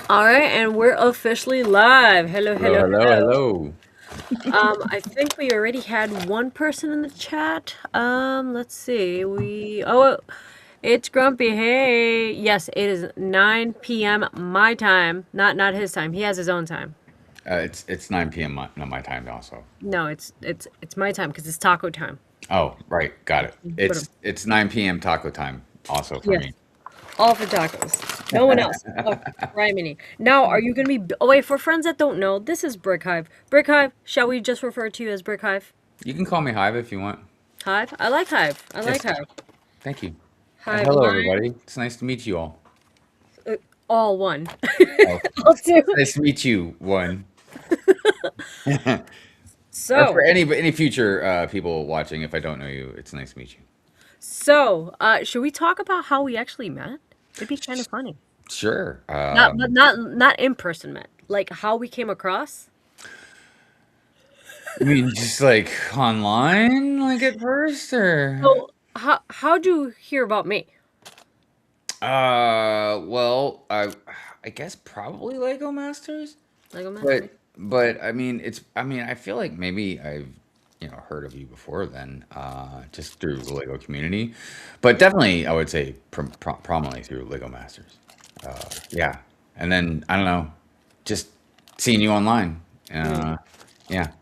All right, and we're officially live. Hello, Hello, hello, hello, hello. hello. I think we already had one person in the chat. Let's see. It's Grumpy. Hey, yes, it is 9 p.m. my time. Not his time. He has his own time. It's 9 p.m. My time also. No, it's my time because it's taco time. Oh, right, got it. But It's 9 p.m. taco time also for yes, me. all for tacos. No one else. Oh, criminy. Now, are you gonna be? Oh wait, for friends that don't know, this is BrickHive. BrickHive. Shall we just refer to you as BrickHive? You can call me Hive if you want. Hive? I like Hive. I like Yes, Hive. thank you. Hive Hello, mind, everybody. It's nice to meet you all. uh, all one. Oh, All two. it's nice to meet you, one. Or for So, any future people watching, if I don't know you, it's nice to meet you. should we talk about how we actually met? It'd be kind of funny. Sure. Not in person met. Like how we came across. You mean just like online, like at first, or? So, how'd you hear about me? Well, I guess probably Lego Masters, Lego but Master. I mean, I feel like maybe I've heard of you before then, just through the Lego community, but definitely I would say prominently through Lego Masters. Yeah, and then I don't know, just seeing you online. Mm, Yeah.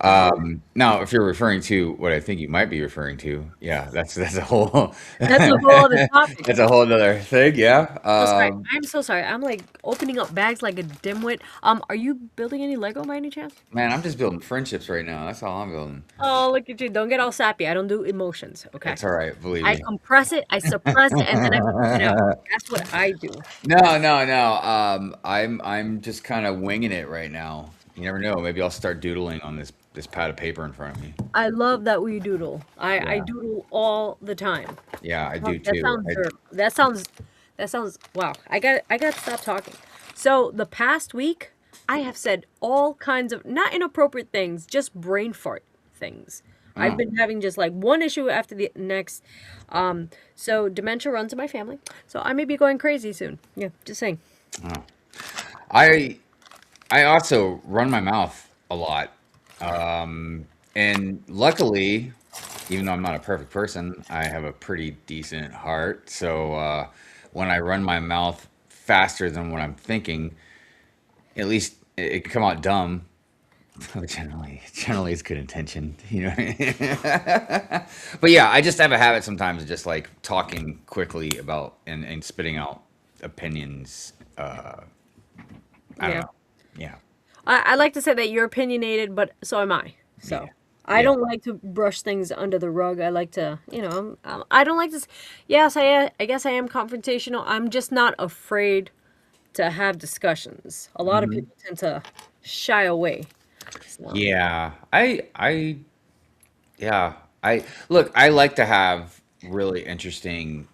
mhm. Now, if you're referring to what I think you might be referring to, yeah, that's a whole That's a whole other topic. that's a whole other thing. Yeah. So sorry. I'm so sorry. I'm like opening up bags like a dimwit. Are you building any Lego by any chance? Man, I'm just building friendships right now. That's all I'm building. Oh, look at you. Don't get all sappy. I don't do emotions, okay? It's all right, believe I me. compress it, I suppress it, and then I pump it out. That's what I do. No, no, no. I'm just kind of winging it right now. You never know. Maybe I'll start doodling on this pad of paper in front of me. I love that we doodle. I Yeah, doodle all the time. yeah, I Oh, do that too. sounds that sounds wow. I got to stop talking. So the past week, I have said all kinds of not inappropriate things, just brain fart things. I've Oh, been having just like one issue after the next. So dementia runs in my family. So I may be going crazy soon. Yeah, just saying. oh. I I also run my mouth a lot. And luckily, even though I'm not a perfect person, I have a pretty decent heart. So when I run my mouth faster than what I'm thinking, at least it can come out dumb. Generally, it's good intention, you know. What I mean? But yeah, I just have a habit sometimes of just like talking quickly about and spitting out opinions. I don't Yeah. know. Yeah, I like to say that you're opinionated, but so am I. yeah, So I yeah. don't like to brush things under the rug. I like to, I don't like to. Yes, I guess I am confrontational. I'm just not afraid to have discussions. A lot of hmm people tend to shy away. So Yeah, yeah, I look. I like to have really interesting,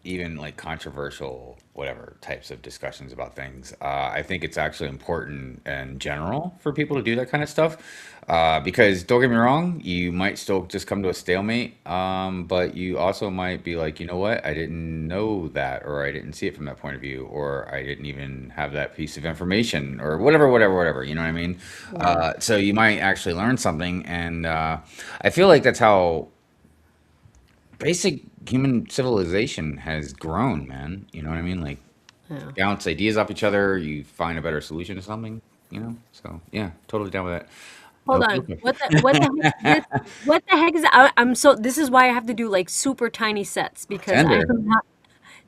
even like controversial, whatever types of discussions about things. I think it's actually important in general for people to do that kind of stuff. Because don't get me wrong, you might still just come to a stalemate, but you also might be like, you know what, I didn't know that, or I didn't see it from that point of view, or I didn't even have that piece of information, or whatever, whatever, whatever. You know what I mean? yeah, So you might actually learn something, and I feel like that's how basic human civilization has grown, man. You know what I mean? Like yeah. bounce ideas off each other, you find a better solution to something, you know? So yeah, totally down with that. Hold on. What the heck is this? What the heck is I'm so this is why I have to do like super tiny sets because I Tender. am not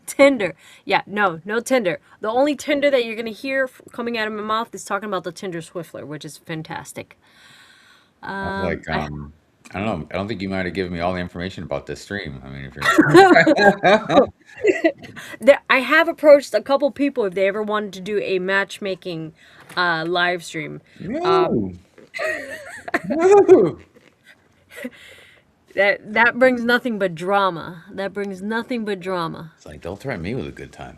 Tinder. Yeah, no Tinder. The only Tinder that you're gonna hear coming out of my mouth is talking about the Tinder Swiffler, which is fantastic. Like I I don't know. I don't think you might have given me all the information about this stream. I mean, if you're I have approached a couple people if they ever wanted to do a matchmaking live stream. Um, no, no. that brings nothing but drama. That brings nothing but drama. It's like don't threaten me with a good time.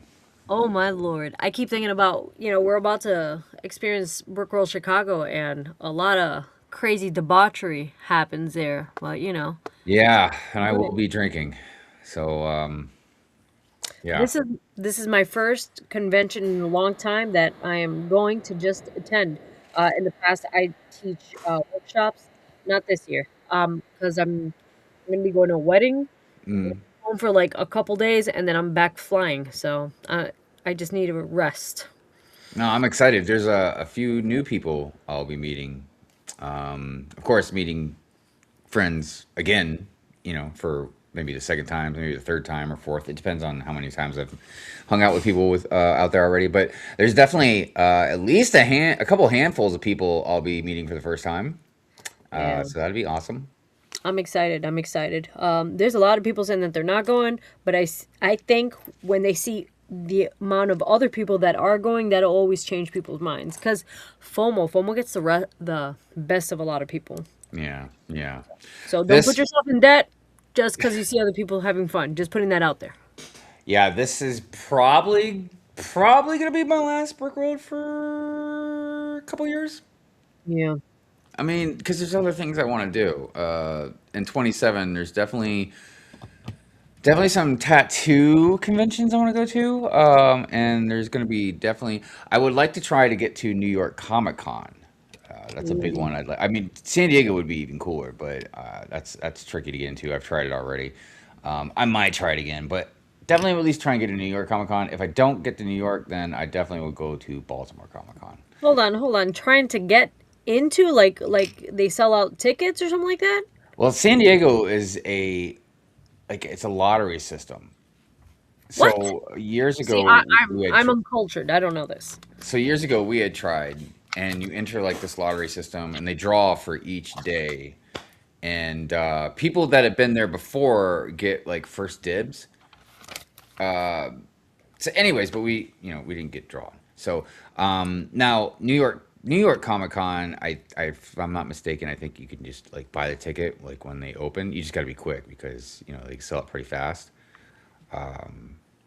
Oh my lord! I keep thinking about we're about to experience Brickroll Chicago, and a lot of crazy debauchery happens there. But Yeah, and I will But be drinking. So Yeah. This is this is my first convention in a long time that I am going to just attend. In the past, I teach workshops. Not this year, because I'm gonna be going to a wedding. I'm Mm. home for like a couple days, and then I'm back flying. So I just need a rest. No, I'm excited. There's a few new people I'll be meeting. Of course, meeting friends again, for maybe the second time, maybe the third time or fourth. It depends on how many times I've hung out with people with out there already. But there's definitely at least a couple handfuls of people I'll be meeting for the first time. Yeah. So that'd be awesome. I'm excited. I'm excited. There's a lot of people saying that they're not going, but I think when they see the amount of other people that are going, that'll always change people's minds. Because FOMO gets the best of a lot of people. Yeah, yeah. So don't put This, yourself in debt just because you see other people having fun. Just putting that out there. yeah, this is probably gonna be my last brick road for a couple years. Yeah. I mean, because there's other things I want to do. In 27, there's definitely some tattoo conventions I want to go to. And there's going to be definitely. I would like to try to get to New York Comic Con. That's a big Mm. one. I'd like. I mean, San Diego would be even cooler, but that's tricky to get into. I've tried it already. I might try it again, but definitely at least try and get to New York Comic Con. If I don't get to New York, then I definitely will go to Baltimore Comic Con. Hold on. Trying to get into like they sell out tickets or something like that. Well, San Diego is it's a lottery system. What? So years See, ago I'm uncultured. I don't know this. we had tried, and you enter like this lottery system, and they draw for each day, and people that have been there before get like first dibs. Uh, so, anyways, but we didn't get drawn. So now New York Comic Con, if I'm not mistaken, I think you can just like buy the ticket like when they open. You just got to be quick because they sell it pretty fast.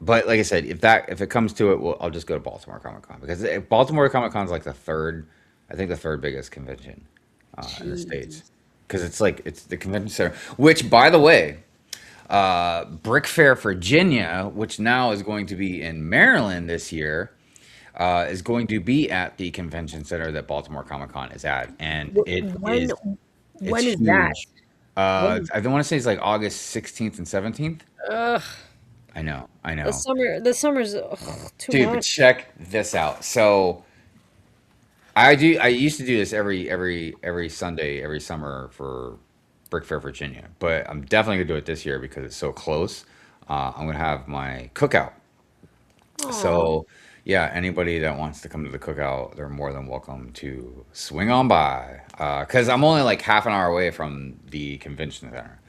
But like I said, if it comes to it, I'll just go to Baltimore Comic Con because Baltimore Comic Con is like I think the third biggest convention in the states Jeez. because it's the convention center. Which, by the way, Brick Fair, Virginia, which now is going to be in Maryland this year, is going to be at the convention center that Baltimore Comic Con is at, and Wh- it When is it's when is that? huge. When? I don't want to say it's like August 16th and 17th. Ugh. I know. The summer's too Dude, but much. check this out. So I used to do this every Sunday, every summer for Brick Fair, Virginia. But I'm definitely gonna do it this year because it's so close. I'm gonna have my cookout. Oh, So yeah, anybody that wants to come to the cookout, they're more than welcome to swing on by. Because I'm only like half an hour away from the convention center.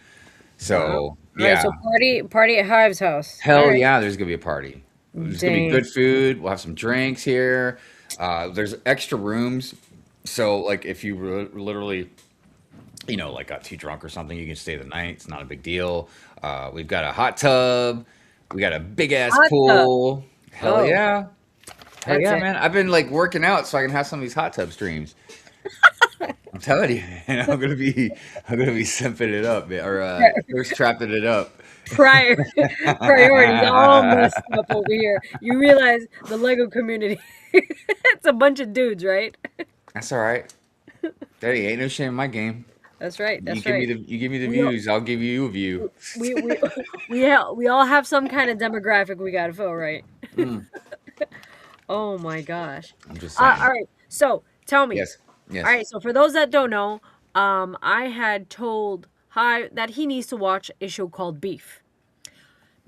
wow. So All right, yeah, so party at Hive's house. All hell right. yeah, there's gonna be a party. There's gonna be Dang. good food. We'll have some drinks here. There's extra rooms, so like if you literally, like got too drunk or something, you can stay the night. It's not a big deal. We've got a hot tub. We got a big ass Hot tub. pool. Hell Oh, yeah, hell that's yeah, it. man. I've been like working out so I can have some of these hot tub streams. I'm telling you, and I'm gonna be simping it up, man, or thirst trapping it up. Prior priorities all messed up over here. You realize the Lego community, it's a bunch of dudes, right? That's all right. Daddy, ain't no shame in my game. That's right. You That's give me right. the We all, views, I'll give you a view. we we all have some kind of demographic we gotta fill, right? Mm, Oh my gosh. I'm just saying. All right. So tell me. Yes, All yes. right. So for those that don't know, I had told Hi that he needs to watch a show called Beef.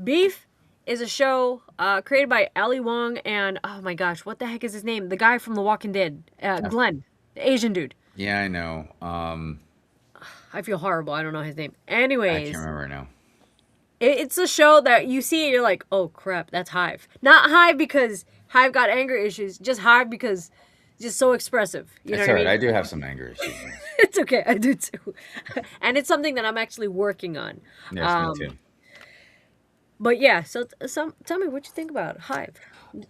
Beef is a show created by Ali Wong and oh my gosh, what the heck is his name? The guy from The Walking Dead, Glenn, the Asian dude. Yeah, I know. I feel horrible. I don't know his name. I can't Anyways, remember right now. it's a show that you see and you're like, oh crap, that's Hive. Not Hive because Hive got anger issues, just Hive because just so expressive. You know It's what I all right. mean? I do have some anger issues. It's okay. I do too. And it's something that I'm actually working on. Yes, me Um, too. but yeah, so tell me what you think about Hive.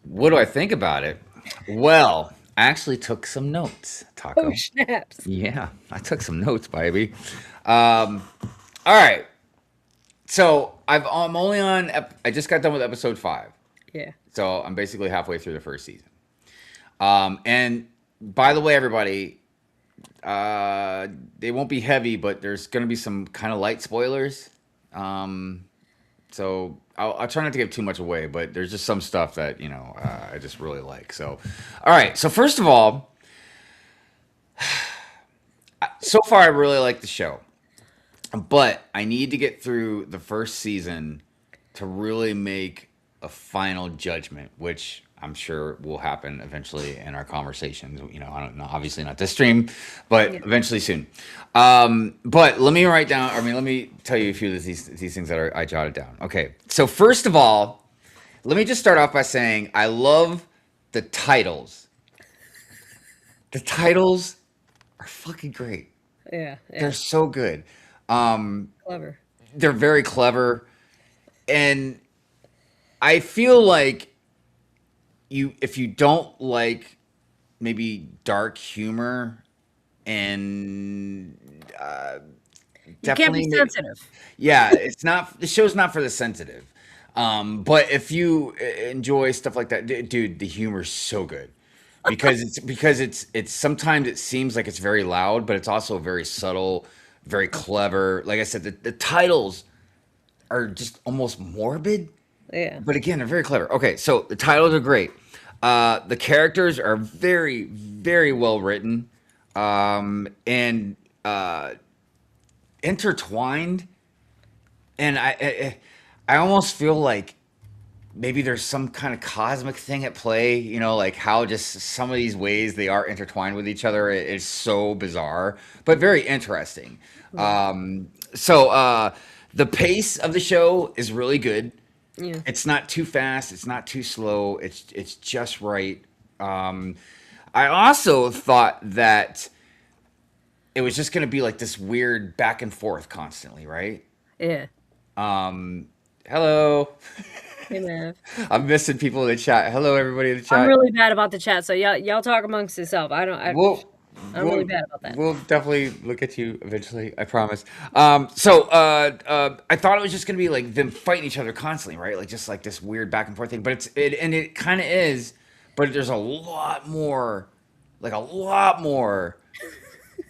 What do I think about it? Well, I actually took some notes, Oh, Taco. snaps. Yeah, I took some notes, baby. All right. So I'm only on. I just got done with episode 5, Yeah. so I'm basically halfway through the first season. And by the way, everybody, they won't be heavy, but there's going to be some kind of light spoilers. Um, so I'll try not to give too much away, but there's just some stuff that I just really like. So, all right. So first of all, so far I really like the show, but I need to get through the first season to really make a final judgment, which I'm sure will happen eventually in our conversations. I don't know, obviously not this stream, but Yeah. eventually soon. But let me write down. I mean, let me tell you a few of these things that I jotted down. Okay, so first of all, let me just start off by saying I love the titles. The titles are fucking great. Yeah. They're Yeah. so good. Um, Clever. they're very clever, and I feel like if you don't like maybe dark humor and You can't be definitely sensitive. yeah, it's not the show's not for the sensitive. But if you enjoy stuff like that, dude, the humor's so good because it's sometimes it seems like it's very loud, but it's also very subtle, very clever. Like I said, the titles are just almost morbid, Yeah. but again, they're very clever. Okay, so the titles are great. The characters are very, very well written, and intertwined. And I almost feel like maybe there's some kind of cosmic thing at play. Like how just some of these ways they are intertwined with each other is so bizarre, but very interesting. Yeah. The pace of the show is really good. Yeah. It's not too fast. It's not too slow. It's just right. Um, I also thought that it was just going to be like this weird back and forth constantly, right? Yeah. Hello. Hey, man. I'm missing people in the chat. Hello, everybody in the I'm chat. really bad about the chat, so y'all talk amongst yourself. I don't. We'll I'm really we'll bad about that. we'll definitely look at you eventually. I promise. I thought it was just gonna be like them fighting each other constantly, right? Like just like this weird back and forth thing. But it kind of is. But there's a lot more, like a lot more.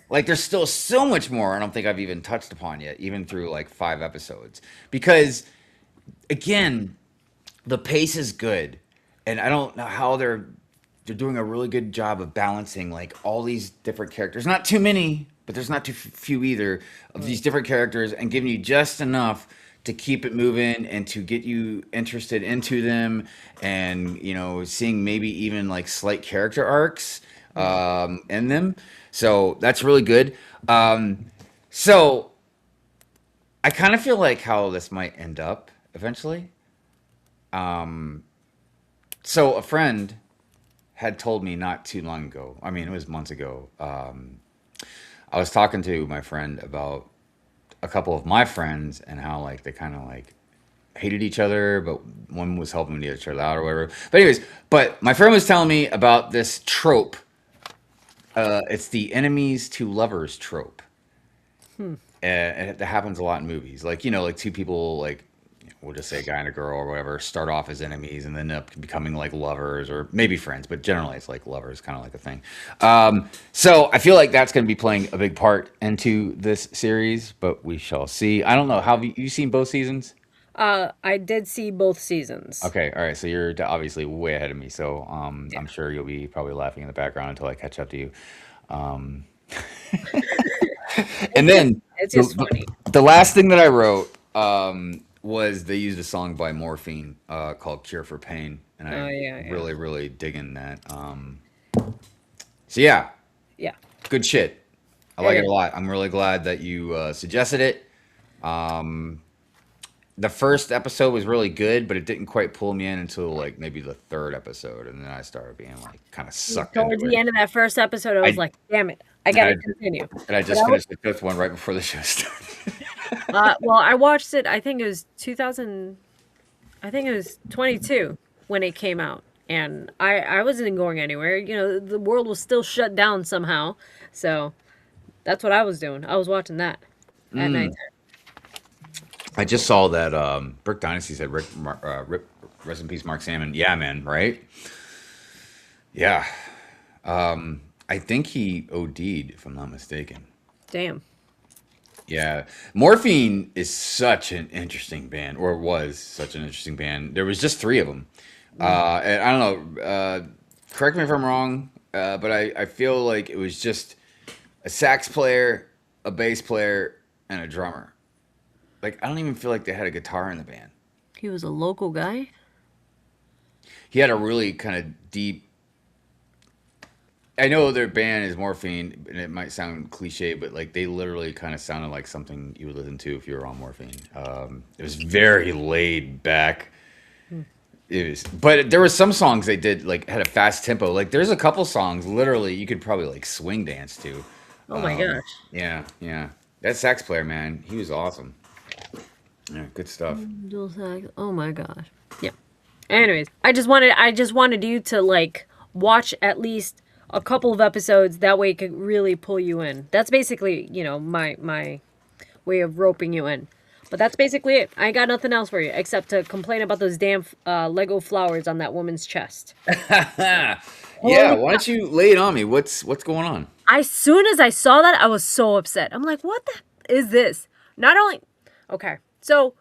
Like there's still so much more. I don't think I've even touched upon yet, even through like 5 episodes, because again, the pace is good, and I don't know how they're doing a really good job of balancing like all these different characters. Not too many, but there's not too few either of these Right. different characters, and giving you just enough to keep it moving and to get you interested into them, and seeing maybe even like slight character arcs Yeah. in them. So that's really good. So I kind of feel like how this might end up eventually. Um, so a friend had told me not too long ago. I mean, it was months ago. I was talking to my friend about a couple of my friends and how like they kind of like hated each other, but one was helping each other out or whatever. But anyways, but my friend was telling me about this trope. It's the enemies to lovers trope. Hmm. And it happens a lot in movies. Like like two people like we'll just say a guy and a girl or whatever start off as enemies and then end up becoming like lovers or maybe friends, but generally it's like lovers, kind of like a thing. So I feel like that's going to be playing a big part into this series, but we shall see. I don't know. How have you seen both seasons? I did see both seasons. Okay, all right. So you're obviously way ahead of me. So Yeah. I'm sure you'll be probably laughing in the background until I catch up to you. Um, and It's just then it's the, just funny. the last thing that I wrote was they used a song by Morphine called "Cure for Pain," and Oh I yeah, yeah, really, really digging that. So yeah, yeah, good shit. I yeah, like it yeah. a lot. I'm really glad that you suggested it. Um, the first episode was really good, but it didn't quite pull me in until like maybe the third episode, and then I started being like kind of sucked into Towards the it. end of that first episode, I was I like, "Damn it, I and gotta I continue." and I But just finished the fifth one right before the show started. well, I watched it. I think it was 2000. I think it was 22 when it came out, and I wasn't going anywhere. The world was still shut down somehow, so that's what I was doing. I was watching that at night. Mm. I just saw that Brick Dynasty said rest in peace, Mark Salmon. Yeah, man, right? Yeah. I think he OD'd, if I'm not mistaken. Damn. Yeah, Morphine is such an interesting band, or was such an interesting band. There was just three of them. Mm. And I don't know. Correct me if I'm wrong, but I feel like it was just a sax player, a bass player, and a drummer. Like I don't even feel like they had a guitar in the band. He was a local guy. He had a really kind of deep. I know their band is Morphine, and it might sound cliche, but like they literally kind of sounded like something you would listen to if you were on morphine. It was very laid back. Hmm. It was, but there were some songs they did like had a fast tempo. Like there's a couple songs literally you could probably like swing dance to. Oh my gosh. Yeah, yeah. That sax player, man, he was awesome. Yeah, good stuff. Dual sax. Oh my gosh. Yeah. Anyways, I just wanted you to like watch at least a couple of episodes. That way it could really pull you in. That's basically, my way of roping you in. But that's basically it. I ain't got nothing else for you except to complain about those damn Lego flowers on that woman's chest. Yeah, Holy why crap. don't you lay it on me? What's going on? As soon as I saw that, I was so upset. I'm like, what the is this? Not only okay, so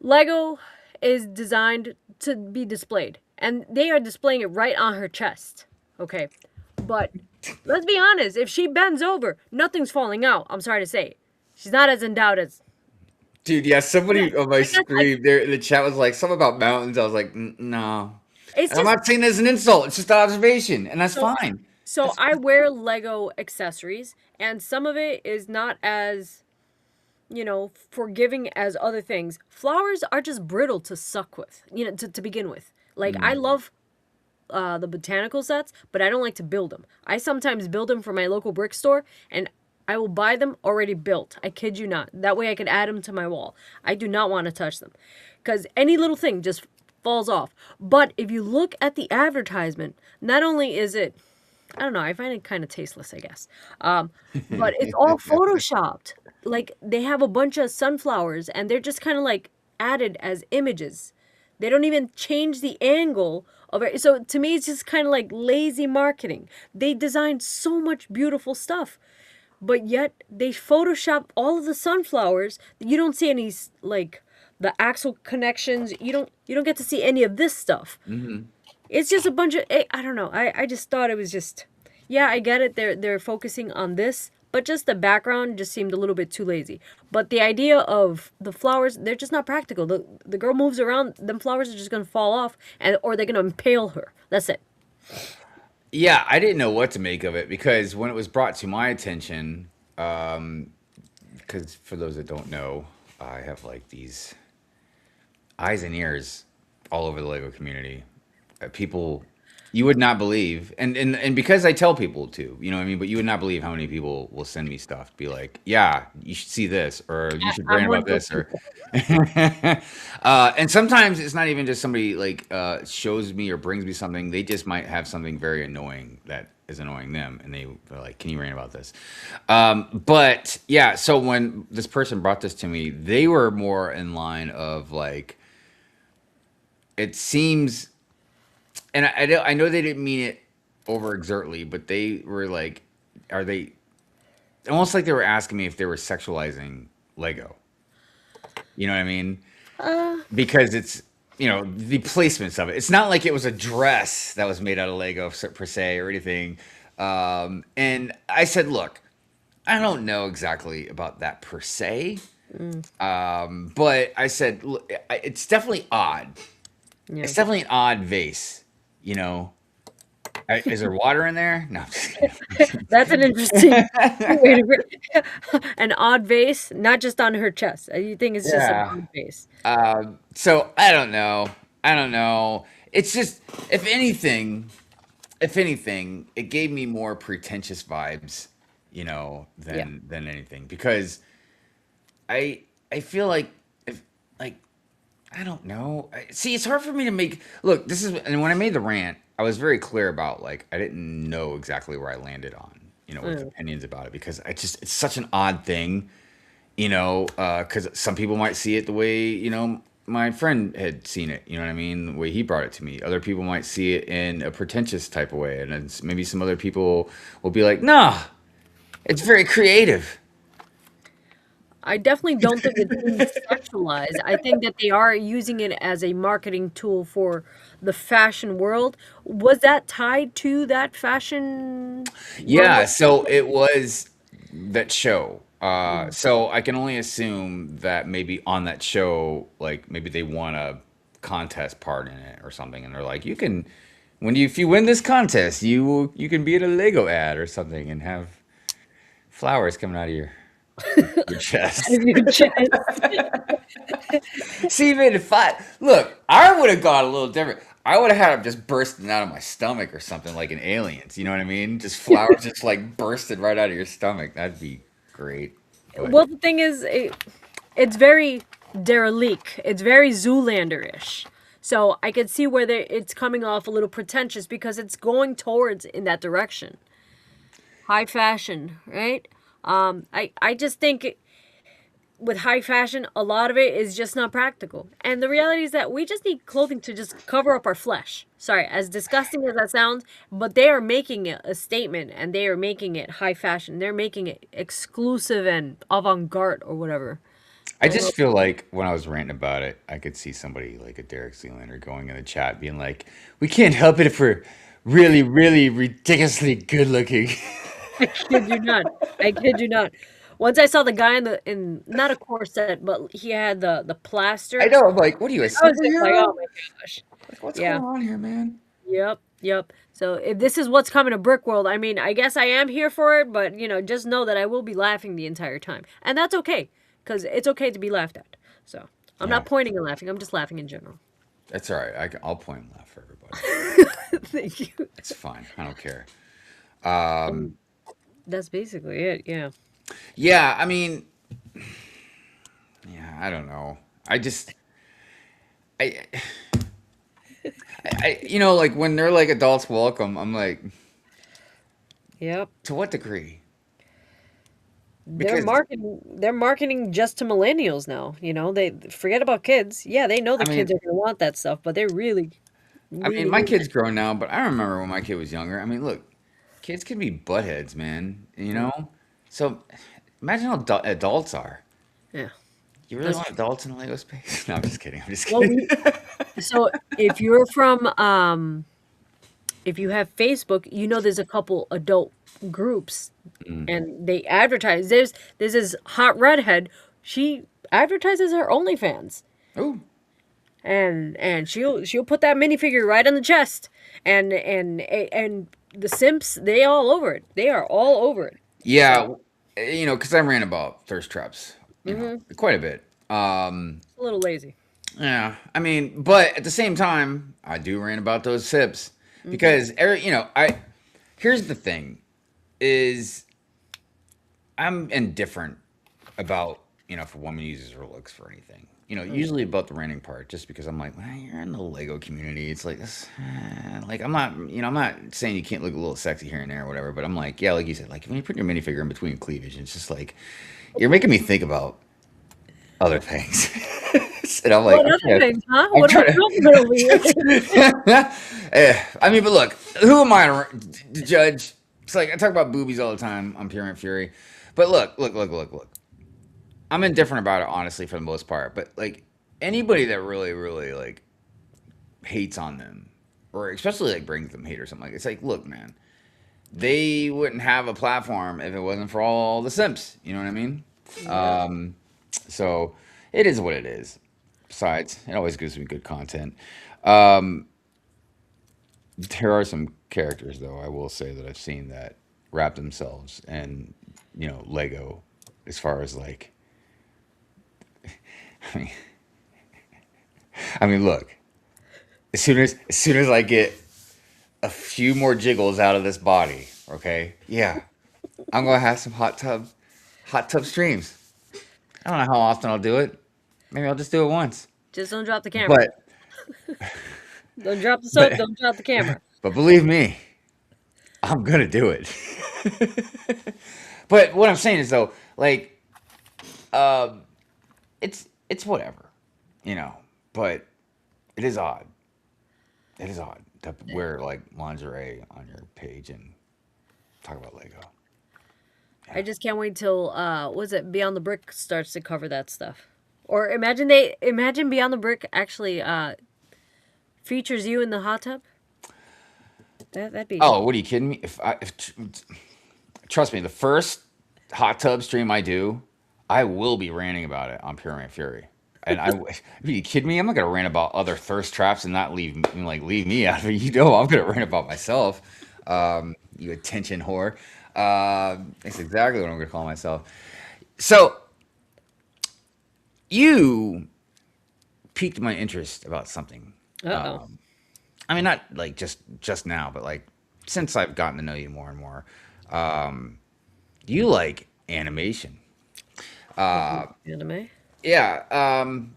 Lego is designed to be displayed, and they are displaying it right on her chest. Okay, but let's be honest. If she bends over, nothing's falling out. I'm sorry to say, she's not as endowed as. Dude, yeah, Yeah, somebody on my I guess I. screen there in the chat was like something about mountains. I was like, No. It's And I'm just not saying it as an insult. It's just an observation, and that's so. fine. So I wear Lego accessories, and some of it is not as forgiving as other things. Flowers are just brittle to suck with, to begin with. Like, I Mm. love the botanical sets, but I don't like to build them. I sometimes build them for my local brick store, and I will buy them already built. I kid you not. That way I can add them to my wall. I do not want to touch them because any little thing just falls off. But if you look at the advertisement, not only is it I don't know. I find it kind of tasteless, I guess. But it's all photoshopped. Like they have a bunch of sunflowers, and they're just kind of like added as images. They don't even change the angle of it. So to me, it's just kind of like lazy marketing. They designed so much beautiful stuff, but yet they Photoshop all of the sunflowers. You don't see any like the axle connections. You don't get to see any of this stuff. Hmm. It's just a bunch of I don't know. I just thought it was just yeah, I get it. They're focusing on this, but just the background just seemed a little bit too lazy. But the idea of the flowers, they're just not practical. The girl moves around, them flowers are just gonna fall off and or they're gonna impale her. That's it. Yeah, I didn't know what to make of it because when it was brought to my attention, because for those that don't know, I have like these eyes and ears all over the Lego community. People you would not believe, and because I tell people to, you know what I mean. But you would not believe how many people will send me stuff, be like, "Yeah, you should see this," or "You should I'm rant one about of those this," or. people. And sometimes it's not even just somebody like shows me or brings me something. They just might have something very annoying that is annoying them, and they're like, "Can you rant about this?" But yeah, so when this person brought this to me, they were more in line of like, it seems, and I know they didn't mean it overexertly, but they were like, are they almost like they were asking me if they were sexualizing Lego? You know what I mean? Uh, Because it's the placements of it. It's not like it was a dress that was made out of Lego per se or anything. And I said, look, I don't know exactly about that per se, mm, but I said look, it's definitely odd. yeah. It's definitely an odd vase. You know, is there water in there? No, I'm just kidding. That's an interesting way to an odd vase, not just on her chest. You think it's just an Yeah. odd vase. So I don't know. I don't know. It's just, if anything, it gave me more pretentious vibes, Yeah. than anything. Because I feel like if like I don't know. See, it's hard for me to make look. This is and when I made the rant, I was very clear about like I didn't know exactly where I landed on, with Mm. opinions about it because it's such an odd thing. because some people might see it the way, my friend had seen it, you know what I mean? The way he brought it to me. Other people might see it in a pretentious type of way. And then maybe some other people will be like, nah, it's very creative. I definitely don't think it's being sexualized. I think that they are using it as a marketing tool for the fashion world. Was that tied to that fashion Yeah, world? so it was that show. Mm. So I can only assume that maybe on that show, like maybe they won a contest part in it or something, and they're like, you can, if you win this contest, you can be in a Lego ad or something and have flowers coming out of your Out chest. of your chest. See, man, if I look, I would have gone a little different. I would have had them just bursting out of my stomach or something like in Aliens. You know what I mean? Just flowers just like bursted right out of your stomach. That'd be great. But Well, the thing is, it's very derelict. It's very Zoolander-ish. So I could see where it's coming off a little pretentious because it's going towards in that direction. High fashion, right? I just think with high fashion, a lot of it is just not practical. And the reality is that we just need clothing to just cover up our flesh. Sorry, as disgusting as that sounds, but they are making it a statement and they are making it high fashion. They're making it exclusive and avant-garde or whatever. I So, just feel like when I was ranting about it, I could see somebody like a Derek Sealander going in the chat being like, "We can't help it if we're really, really ridiculously good looking." I kid you not. I kid you not. Once I saw the guy in not a corset, but he had the I plaster. know. I'm like, "What are you, a I was just like, superhero? oh my gosh. Like, what's Yeah. going on here, man?" Yep, yep. So if this is what's coming to Brick World, I mean, I guess I am here for it, but just know that I will be laughing the entire time, and that's okay, because it's okay to be laughed at. So I'm Yeah, not pointing and laughing. I'm just laughing in general. that's all right. I'll point and laugh for everybody. Thank you. It's fine. I don't care. And that's basically it. Yeah. Yeah, I mean, yeah, I don't know. I just, I, like when they're like adults welcome, I'm like, Yep. to what degree? They're Because marketing. They're marketing just to millennials now. They forget about kids. Yeah, they know the I kids mean, are gonna want that stuff, but they're really leaning my in. kid's grown now, but I remember when my kid was younger. I mean, look, kids can be buttheads, man. So imagine how adults are. Yeah, You really that's want true. adults in the Lego space? No, I'm just kidding. I'm just Well, kidding. so if you're from if you have Facebook, there's a couple adult groups Mm. and they advertise. There's this hot redhead. She advertises her OnlyFans. Oh, And she'll put that minifigure right on the chest. And the simps, they all over it. They are all over it. So, yeah. Because I ran about thirst traps, it's quite a bit. Um, a little lazy. Yeah, I mean, but at the same time, I do rant about those sips because I here's the thing is I'm indifferent about if a woman uses her looks for anything. Usually about the ranting part, just because I'm like, well, you're in the Lego community. It's like this, like I'm not saying you can't look a little sexy here and there or whatever, but I'm like, yeah, like you said, like when you put your minifigure in between cleavage, it's just like you're making me think about other things. And I'm like, What other things, huh? I'm What are we trying talking about over here? to. I mean, but look, who am I to judge? It's like I talk about boobies all the time on Pure and Fury, but look. I'm indifferent about it, honestly, for the most part. But like anybody that really, really like hates on them, or especially like brings them hate or something like, it's like, look, man, they wouldn't have a platform if it wasn't for all the simps. You know what I mean? Yeah. Um, so it is what it is. Besides, it always gives me good content. Um, there are some characters, though, I will say that I've seen that wrap themselves in, Lego, as far as like, I mean, look, as soon as I get a few more jiggles out of this body, okay, yeah, I'm gonna have some hot tub streams. I don't know how often I'll do it. Maybe I'll just do it once. Just don't drop the camera. But Don't drop the soap. but Don't drop the camera. but believe me, I'm gonna do it. But what I'm saying is though, like Um, it's whatever, you know. But it is odd. It is odd to wear like lingerie on your page and talk about Lego. I Yeah. just can't wait till was it Beyond the Brick starts to cover that stuff. Or imagine Beyond the Brick actually features you in the hot tub. That'd be Oh, what are you kidding me? Trust me, the first hot tub stream I do, I will be ranting about it on Pure Man Fury. And are you kidding me? I'm not gonna rant about other thirst traps and not leave me out of it. You know, I'm gonna rant about myself. You attention whore. That's exactly what I'm gonna call myself. So you piqued my interest about something. uh-oh. I mean, not like just now, but like since I've gotten to know you more and more. Um, you like animation. Anime. Yeah,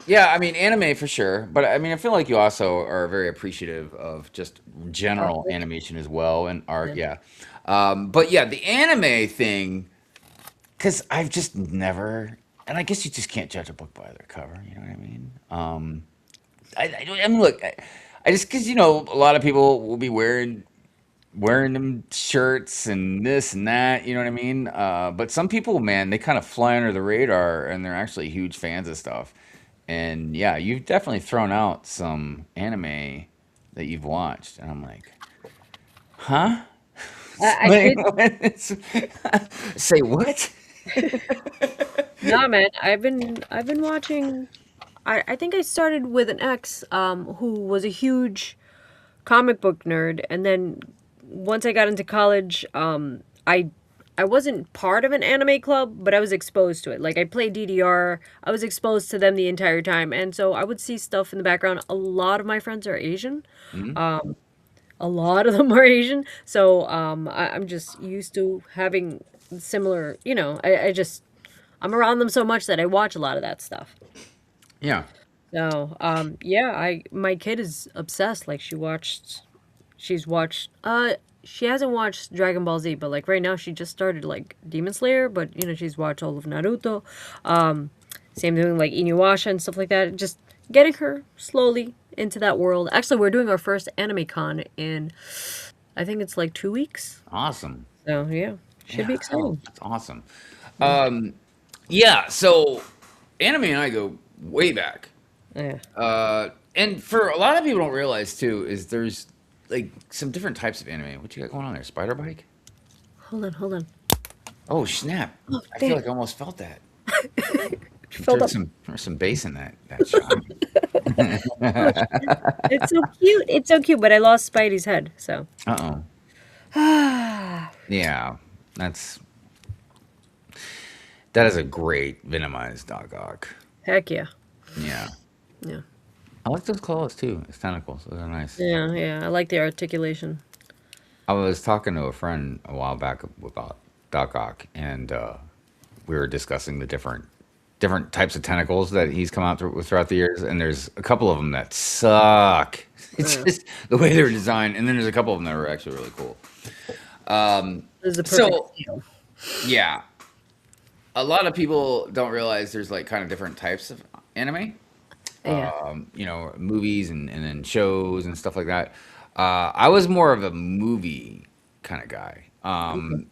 yeah. I mean, anime for sure, but I mean, I feel like you also are very appreciative of just general Art. animation as well and art. Yeah. Yeah, but yeah, the anime thing, because I've just never, and I guess you just can't judge a book by their cover. You know what I mean? I mean, look, I just because a lot of people will be wearing them shirts and this and that, you know what I mean? But some people, man, they kind of fly under the radar and they're actually huge fans of stuff. And yeah, you've definitely thrown out some anime that you've watched, and I'm like, huh? I kid. Say what? Nah, man. I've been watching. I think I started with an ex who was a huge comic book nerd, and then once I got into college, I wasn't part of an anime club, but I was exposed to it. Like I played DDR, I was exposed to them the entire time, and so I would see stuff in the background. A lot of my friends are Asian. Mhm. A lot of them are Asian, so I'm just used to having similar. I'm around them so much that I watch a lot of that stuff. Yeah. So yeah, I my kid is obsessed. Like she hasn't watched Dragon Ball Z, but like right now she just started like Demon Slayer, but she's watched all of Naruto. Um Same thing like Inuyasha and stuff like that. Just getting her slowly into that world. Actually, we're doing our first anime con in I think it's like 2 weeks. Awesome. So yeah, should Yeah. be Oh, exciting. that's awesome. Yeah. Yeah. So anime and I go way back. Yeah. And for a lot of people don't realize too is there's like some different types of anime. What you got going on there? Spider bike? Hold on, hold on. Oh snap! Oh, I feel damn. like I almost felt that. Filled up. There's some bass in that shot. Gosh, it's so cute. It's so cute, but I lost Spidey's head, so. Uh-oh. Yeah, that's that is a great venomized dog ock. Heck yeah. Yeah, Yeah. I like those claws too. His tentacles, those are nice. Yeah, yeah. I like the articulation. I was talking to a friend a while back about Doc Ock, and we were discussing the different types of tentacles that he's come out throughout the years, and there's a couple of them that suck. It's Yeah. just the way they're designed, and then there's a couple of them that are actually really cool. This is a perfect So deal. yeah, a lot of people don't realize there's like kind of different types of anime. Yeah. Movies and then shows and stuff like that. I was more of a movie kind of guy.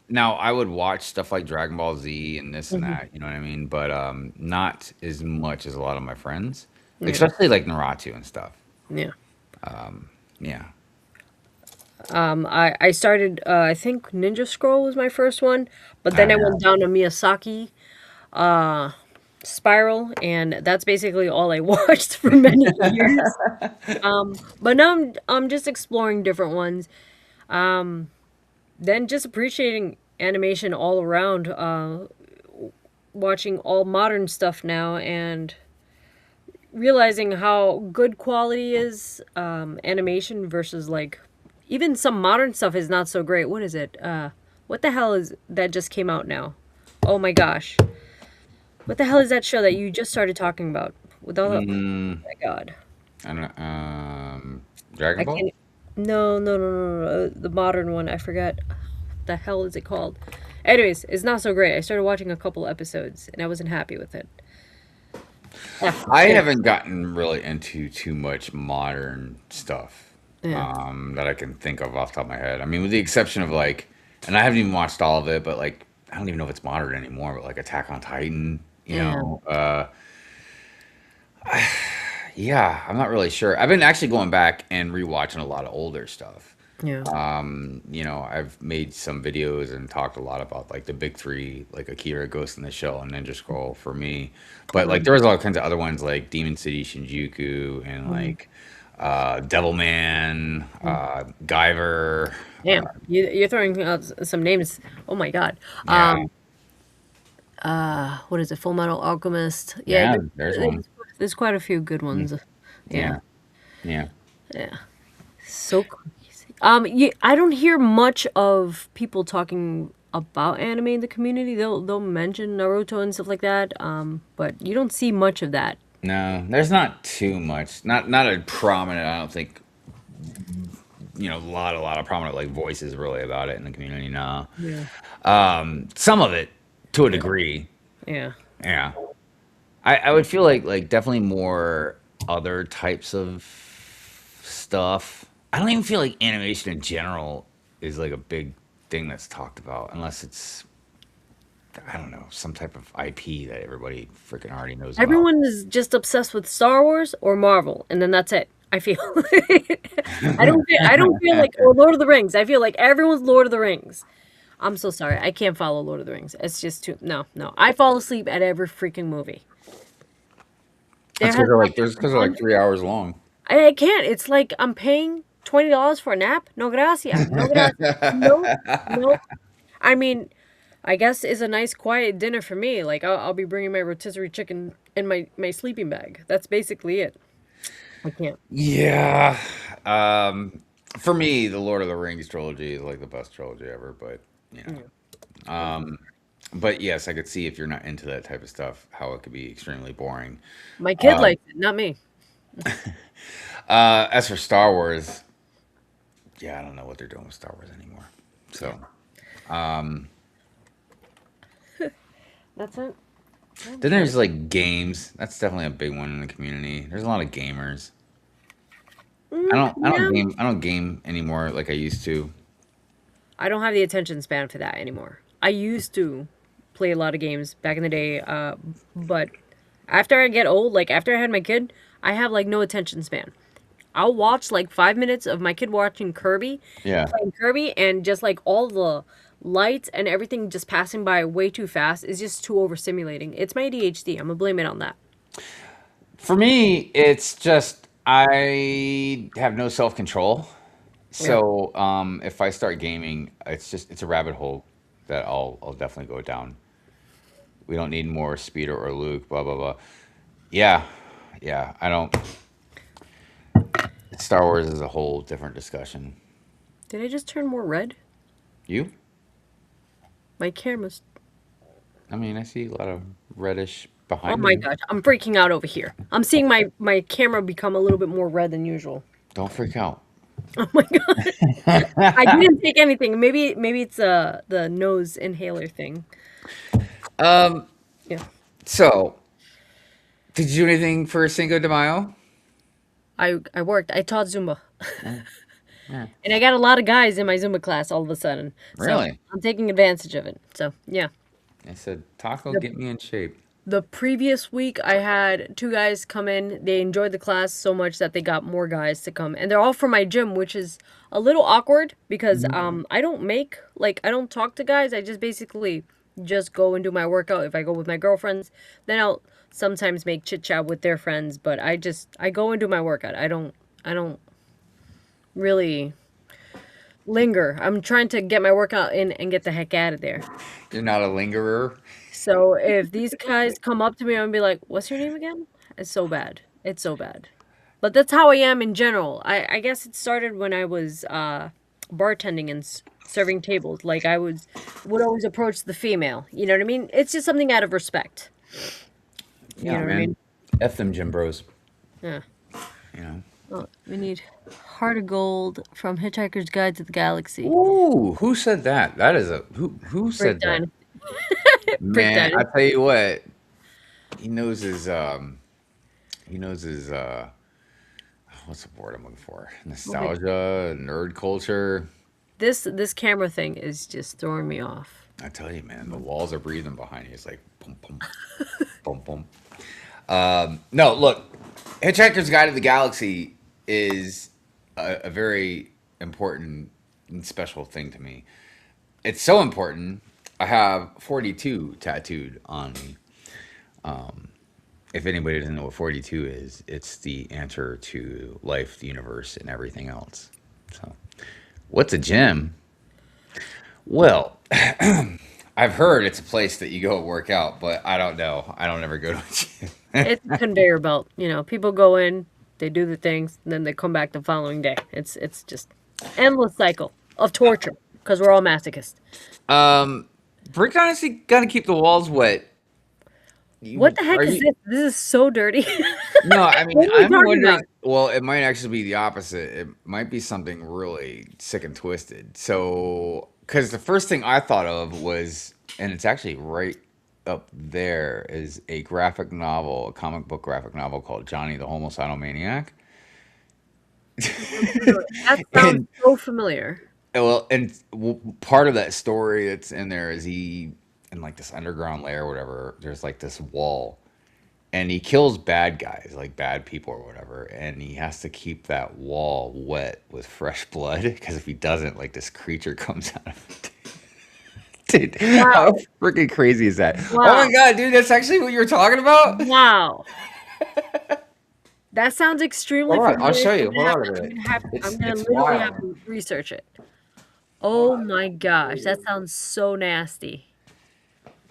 Now I would watch stuff like Dragon Ball Z and this and Hmm. that, you know what I mean? But not as much as a lot of my friends, Yeah. especially like Naruto and stuff. Yeah. Yeah. I started, I think Ninja Scroll was my first one, but then I Yeah. went down to Miyazaki Spiral, and that's basically all I watched for many years. But now I'm just exploring different ones. Then just appreciating animation all around, watching all modern stuff now, and realizing how good quality is animation versus like even some modern stuff is not so great. What is it? What the hell is that just came out now? Oh my gosh. What the hell is that show that you just started talking about? With all the, oh Mm, my god. I don't know. Dragon I Ball? can't. No, no, no, no, no. The modern one. I forgot. What the hell is it called? Anyways, it's not so great. I started watching a couple episodes and I wasn't happy with it. Ah, I yeah, haven't gotten really into too much modern stuff yeah, that I can think of off the top of my head. I mean, with the exception of like, and I haven't even watched all of it, but like, I don't even know if it's modern anymore. But like Attack on Titan, you yeah, know, yeah, I'm not really sure. I've been actually going back and rewatching a lot of older stuff. yeah. I've made some videos and talked a lot about like the big three, like Akira, Ghost in the Shell, and Ninja Scroll for me. But like Right. there was all kinds of other ones like Demon City, Shinjuku, and Mm, like Devilman, mm. Guyver. Damn, you're throwing out some names. Oh my God. Yeah, What is it? Full Metal Alchemist. Yeah, yeah, there's one. there's quite a few good Mm, ones. Yeah, yeah, yeah. yeah. So crazy. I don't hear much of people talking about anime in the community. They'll mention Naruto and stuff like that. But you don't see much of that. No, there's not too much. Not a prominent. I don't think a lot of prominent like voices really about it in the community now. Yeah, Some of it to a yeah, degree, yeah. yeah. I would feel like definitely more other types of stuff. I don't even feel like animation in general is like a big thing that's talked about unless it's I don't know some type of IP that everybody freaking already knows about. Everyone is just obsessed with Star Wars or Marvel, and then that's it. I feel. I don't feel like or Lord of the Rings. I feel like everyone's Lord of the Rings. I'm so sorry. I can't follow Lord of the Rings. It's just too no. I fall asleep at every freaking movie. There That's has because they're not like been there's because they're like one. 3 hours long. I can't. It's like I'm paying $20 for a nap. No gracia. No gracia. Nope. Nope. I mean, I guess it's a nice quiet dinner for me. Like I'll be bringing my rotisserie chicken in my sleeping bag. That's basically it. I can't. Yeah. Um, for me, the Lord of the Rings trilogy is like the best trilogy ever, but you Yeah. know. But yes, I could see if you're not into that type of stuff, how it could be extremely boring. My kid Um, likes it, not me. as for Star Wars, yeah, I don't know what they're doing with Star Wars anymore. Yeah. So, That's it. then there's like games. That's definitely a big one in the community. There's a lot of gamers. I don't Yeah. game. I don't game anymore like I used to. I don't have the attention span for that anymore. I used to play a lot of games back in the day, but after I get old, like after I had my kid, I have like no attention span. I'll watch like 5 minutes of my kid watching Kirby, Yeah. playing Kirby, and just like all the lights and everything just passing by way too fast is just too overstimulating. It's my ADHD. I'm gonna blame it on that. For me, it's just I have no self control. Yeah. So if I start gaming, it's a rabbit hole that I'll definitely go down. We don't need more Speeder or Luke. Blah blah blah. Yeah, yeah. I don't. Star Wars is a whole different discussion. Did I just turn more red? You? My camera's. I mean, I see a lot of reddish Oh behind my me. gosh, I'm freaking out over here. I'm seeing my camera become a little bit more red than usual. Don't freak out. Oh my god. I didn't take anything. Maybe it's the nose inhaler thing. Um. Yeah. So, did you do anything for Cinco de Mayo? I worked. I taught Zumba. Yeah. Yeah. And I got a lot of guys in my Zumba class all of a sudden. So Really? I'm taking advantage of it. So yeah. I said, Taco, The get me in shape. the previous week I had two guys come in. They enjoyed the class so much that they got more guys to come. And they're all from my gym, which is a little awkward because I don't make like I don't talk to guys. I just basically just go and do my workout. If I go with my girlfriends, then I'll sometimes make chit chat with their friends, but I go and do my workout. I don't really linger. I'm trying to get my workout in and get the heck out of there. You're not a lingerer. So if these guys come up to me and be like, "What's your name again?" It's so bad. It's so bad. But that's how I am in general. I guess it started when I was bartending and serving tables. Like would always approach the female. You know what I mean? It's just something out of respect. You Yeah, know what I man. mean? F them gym bros. Yeah. You know. Oh, we need Heart of Gold from Hitchhiker's Guide to the Galaxy. Ooh, who said that? That is a who Brick said that? Dynasty. Brick Man, I Dynasty. tell you what, he knows his what's the word I'm looking for? Okay. Nostalgia, nerd culture. This camera thing is just throwing me off. I tell you, man, the walls are breathing behind you. It's like boom, boom, boom, boom. No, look, Hitchhiker's Guide to the Galaxy is a very important and special thing to me. It's so important. I have 42 tattooed on me. If anybody doesn't know what 42 is, it's the answer to life, the universe, and everything else. So, what's a gym? Well, I've heard it's a place that you go work out, but I don't know. I don't ever go to a gym. It's a conveyor belt. You know, people go in, they do the things, and then they come back the following day. It's just endless cycle of torture because we're all masochists. Brick honestly gotta keep the walls wet. What You the are heck is you? this? This is so dirty. No, I mean What are we I'm talking about? wondering. Well, it might actually be the opposite. It might be something really sick and twisted. So, because the first thing I thought of was, and it's actually right up there, is a graphic novel, a comic book graphic novel called Johnny the Homicidal Maniac. I'm familiar. That sounds And so familiar. well, and part of that story that's in there is he in like this underground lair or whatever. There's like this wall, and he kills bad guys, like bad people or whatever, and he has to keep that wall wet with fresh blood because if he doesn't, like this creature comes out of it. Dude, how Wow. freaking crazy is that? Oh my Wow. god, dude, that's actually what you were talking about. Wow. That sounds extremely Hold on, I'll familiar. show I'm you. gonna Hold have on a to. I'm minute. gonna have. I'm gonna It's literally have wild. to research it. Hold Oh on. my gosh, that sounds so nasty.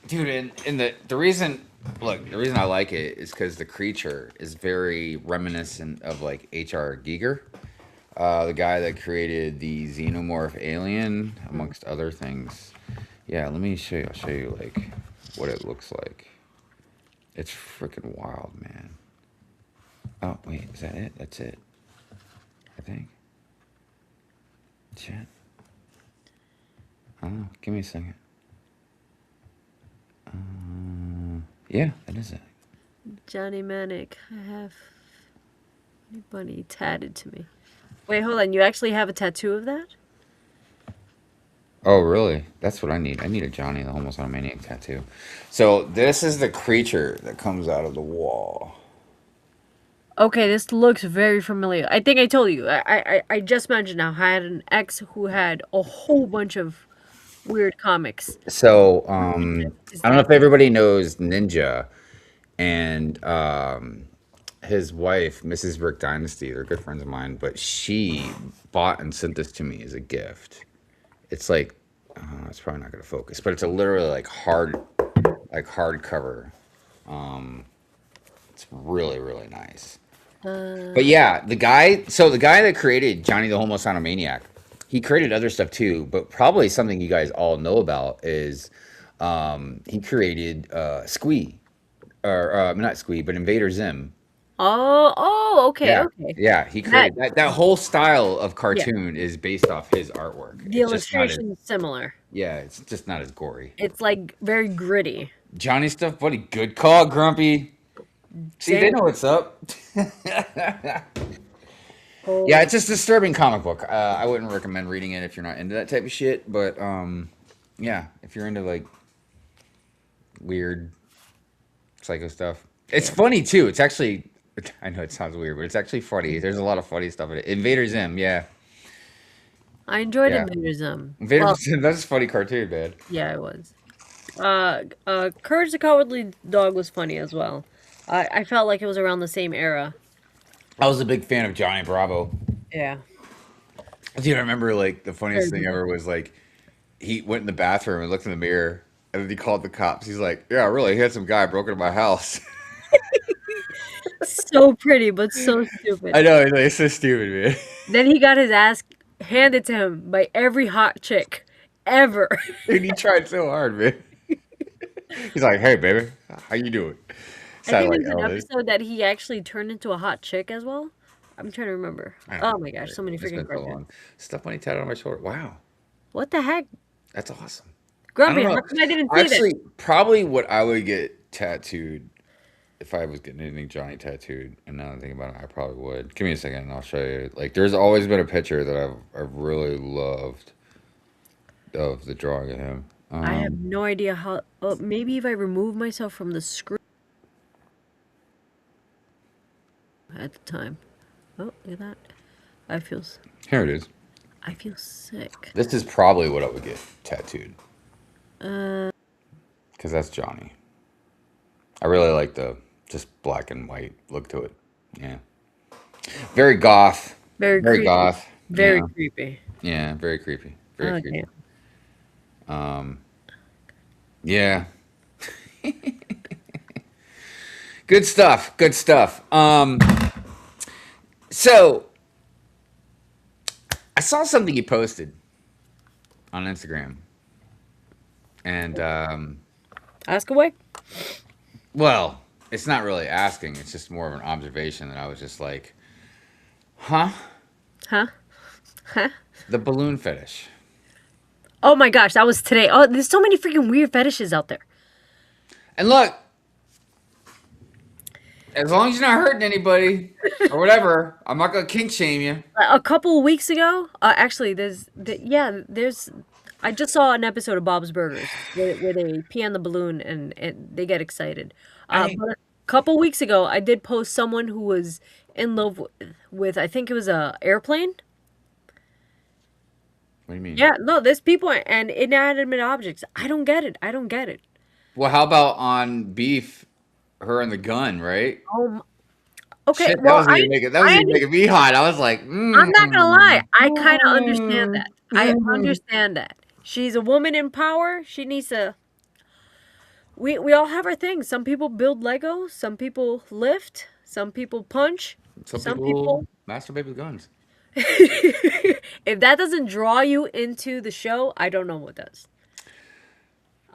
Dude, and the reason, look, the reason I like it is because the creature is very reminiscent of like H.R. Giger, the guy that created the xenomorph alien, Mm. amongst other things. Yeah, let me show you. I'll show you like what it looks like. It's freaking wild, man. Oh wait, is that it? That's it. I think. Shit. I don't know. Give me a second. Yeah, that is it. Johnny Manic, I have a bunny tatted to me. Wait, hold on. You actually have a tattoo of that? Oh, really? That's what I need. I need a Johnny the Homeless Maniac tattoo. So this is the creature that comes out of the wall. Okay, this looks very familiar. I think I told you. I just mentioned how I had an ex who had a whole bunch of weird comics. So What is this? Is I don't know that if everybody knows Ninja and his wife, Mrs. Brick Dynasty. They're good friends of mine, but she bought and sent this to me as a gift. It's like it's probably not going to focus, but it's a literally like hardcover. It's really really nice. But uh yeah, the guy that created Johnny the Homicidal Maniac, he created other stuff too. But probably something you guys all know about is he created Squee, or not Squee, but Invader Zim. okay, Yeah, okay. yeah, he That created that whole style of yeah, cartoon is based off his artwork. the It's just not as illustration is similar. yeah, it's just not as gory. It's like very gritty. Johnny stuff, buddy. Good call, Grumpy. See, they Dang. know what's up. Yeah, Holy. it's just a disturbing comic book. I wouldn't recommend reading it if you're not into that type of shit. But yeah, if you're into like weird psycho stuff, it's Yeah. funny too. It's actually, I know it sounds weird, but it's actually funny. There's a lot of funny stuff in it. Invader Zim, yeah, I enjoyed yeah. Invader. Invader Well, Zim, that's a funny cartoon, man. yeah, it was. Courage the Cowardly Dog was funny as well. I felt like it was around the same era. I was a big fan of Johnny Bravo. Yeah. Dude, I remember like the funniest Very thing good. ever was like he went in the bathroom and looked in the mirror, and then he called the cops. He's like, "Yeah, really, he had some guy broke into my house." So pretty, but so I stupid. know, it's so stupid, man. Then he got his ass handed to him by every hot chick ever. Dude, he tried so hard, man. He's like, "Hey, baby, how you doing?" I Sounded think like there's an Elvis. episode that he actually turned into a hot chick as well. I'm trying to remember. I don't Oh my gosh, remember. so many It's freaking been so cartoons. long. Stuff Bunny tatted on my shoulder. Wow, What the heck? that's awesome. I Grumpy, don't how know. come I didn't see that? Actually, probably what I would get tattooed if I was getting anything Johnny tattooed, and now that I'm thinking about it, I probably would. Give me a second, and I'll show you. Like, there's always been a picture that I've really loved of the drawing of him. I have no idea how. Maybe if I remove myself from the screen at the time. Oh, look at that. I feel, Here it is. I feel sick. This is probably what I would get tattooed Uh, because that's Johnny. I really like the just black and white look to it. Yeah, very goth. very Very creepy. goth. Very Yeah, creepy. yeah, very creepy. Very Oh creepy. damn. Yeah, good stuff. Good stuff. So I saw something you posted on Instagram, and Ask away. well, it's not really asking. It's just more of an observation that I was just like, huh? Huh? Huh? The balloon fetish. Oh my gosh, that was today. Oh, there's so many freaking weird fetishes out there. And look, as long as you're not hurting anybody or whatever, I'm not gonna kink shame you. A couple of weeks ago, actually, there's. I just saw an episode of Bob's Burgers where they pee on the balloon and they get excited. I But a couple weeks ago, I did post someone who was in love with I think it was a airplane. What do you mean? Yeah, no, there's people and inanimate objects. I don't get it. I don't get it. Well, how about on Beef, her and the gun, right? Um, okay, Shit, well, that was I even making me hot. I was like, I'm not gonna lie. mm, I kind of understand mm, that. I mm. understand that. She's a woman in power. She needs to. We all have our things. Some people build Lego. Some people lift. Some people punch. Some Some people people. masturbate with guns. If that doesn't draw you into the show, I don't know what does.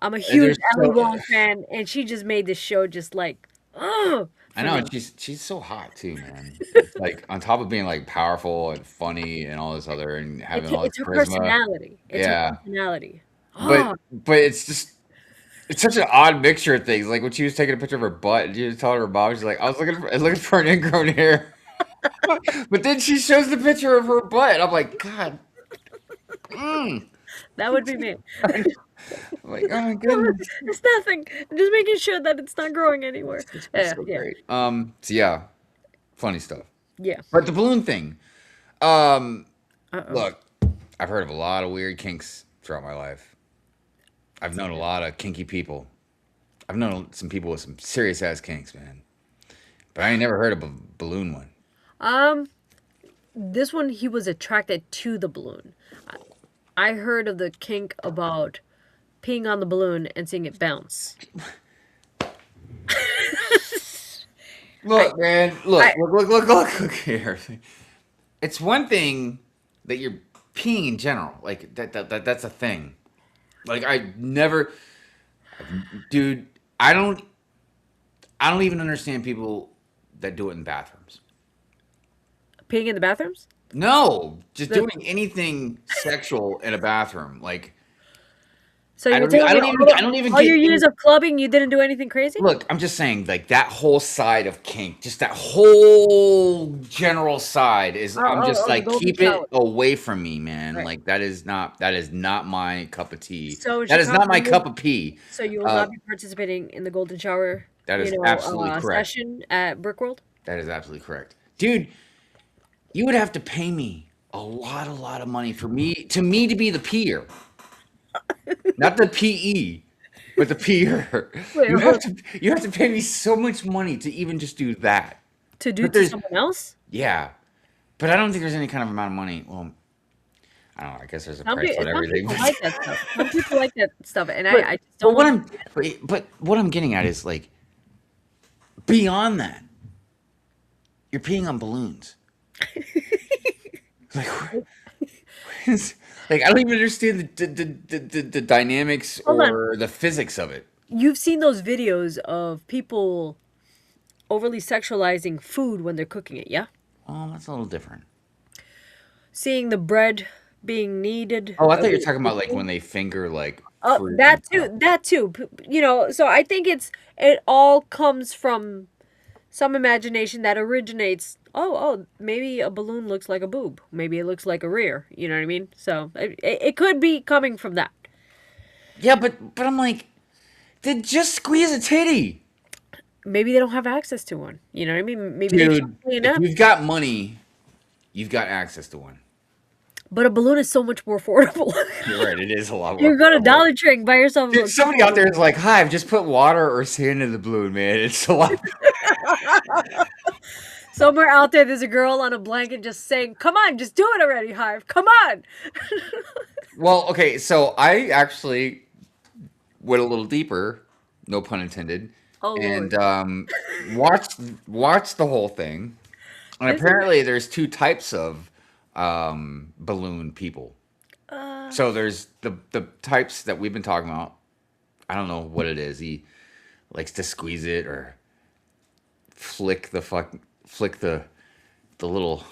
I'm a And huge there's Ali so, Wong fan, and she just made this show just like, oh, I for know, me. and she's so hot too, man. It's like on top of being like powerful and funny and all this other and having all this It's her charisma. personality. It's her Yeah. personality. But Oh, but it's just it's such an odd mixture of things. Like when she was taking a picture of her butt and she was telling her mom, she's like, I was looking for an ingrown hair. But then she shows the picture of her butt, and I'm like, God, mm. that would be me. I'm like, oh my goodness, It's nothing. I'm just making sure that it's not growing anywhere. it's Yeah, so yeah, great. So yeah, funny stuff. yeah. But the balloon thing, um, Uh-oh. look, I've heard of a lot of weird kinks throughout my life. I've known a lot of kinky people. I've known some people with some serious ass kinks, man. But I ain't never heard of a balloon one. Um, this one he was attracted to the balloon. I heard of the kink about peeing on the balloon and seeing it bounce. I, Look, man, I, look here. It's one thing that you're peeing in general, like that's a thing. Like I never, dude. I don't. I don't even understand people that do it in bathrooms. peeing in the bathrooms? No, just The, doing anything sexual in a bathroom. Like so you're telling me I don't even all get your any. years of clubbing, you didn't do anything crazy? Look, I'm just saying, like that whole side of kink, just that whole general side is. I'm just The like, golden keep it shower. away from me, man. Right. Like that is not my cup of tea. So in That is Chicago, not my cup of pee. so you will Uh, not be participating in the golden shower, that is absolutely correct. session at Brickworld? That is absolutely correct, dude. You would have to pay me a lot of money for me to be the peer, not the PE, but the peer. Wait, hold You have to pay me so much money to even just do that. to do But to there's someone else? yeah, but I don't think there's any kind of amount of money. Well, I don't know. I guess there's a price on Some everything. people like that stuff. Some people like that stuff, and But I just but don't what understand. but what I'm getting at is like beyond that, you're peeing on balloons. Like, like I don't even understand the dynamics Hold on. or the physics of it. You've seen those videos of people overly sexualizing food when they're cooking it, yeah? Oh, that's a little different. Seeing the bread being kneaded. Oh, I thought you were talking about like when they finger like Oh, fruit and that stuff. too. That too. So I think it all comes from some imagination that originates. Oh, maybe a balloon looks like a boob. Maybe it looks like a rear. You know what I mean? So it could be coming from that. Yeah, but I'm like, then just squeeze a titty, Maybe they don't have access to one. You know what I mean? Maybe they can't dude. clean If up. you've got money, you've got access to one. But a balloon is so much more affordable. You're right. It is a lot more You go to affordable. Dollar Tree and buy yourself Dude, a somebody out there is like, "Hive, just put water or sand in the balloon, man. It's a lot." somewhere out there. There's a girl on a blanket just saying, "Come on, just do it already, Hive. Come on." Well, okay, so I actually went a little deeper, no pun intended, Oh and Lord, watched the whole thing. And this is apparently, there's two types of balloon people. uh, So there's the types that we've been talking about. I don't know what it is. He likes to squeeze it or flick the little.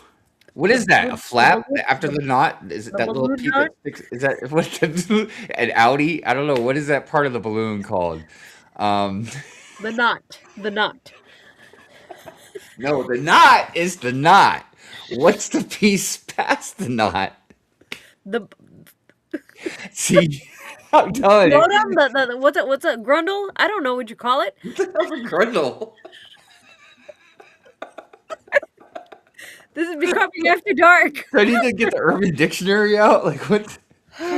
What the is that? A balloon, the flap balloon, after the knot? Is it the that little balloon piece knot, that sticks? Is that what an outie? I don't know. What is that part of the balloon called? Um, the knot. no, the knot is the knot. What's the piece past the knot? The See, I'm telling you, scrotum, what's a grundle? I don't know what you call it. what the hell's a grundle? This is becoming after dark. Do I need to get the Urban Dictionary out? Like what?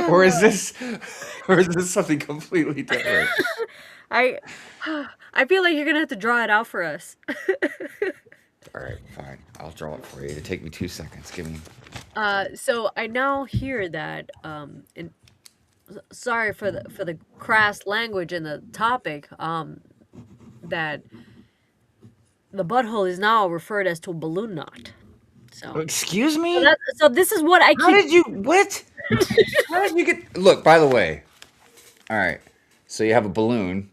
Or is this, or is this something completely different? I I feel like you're gonna have to draw it out for us. All right, fine. I'll draw it for you. It'll take me 2 seconds. Give me. So I now hear that and sorry for the crass language and the topic that the butthole is now referred as to a balloon knot. So Excuse so me? that so this is what I How keep. did you what? How did you get look, by the way. All right. So you have a balloon,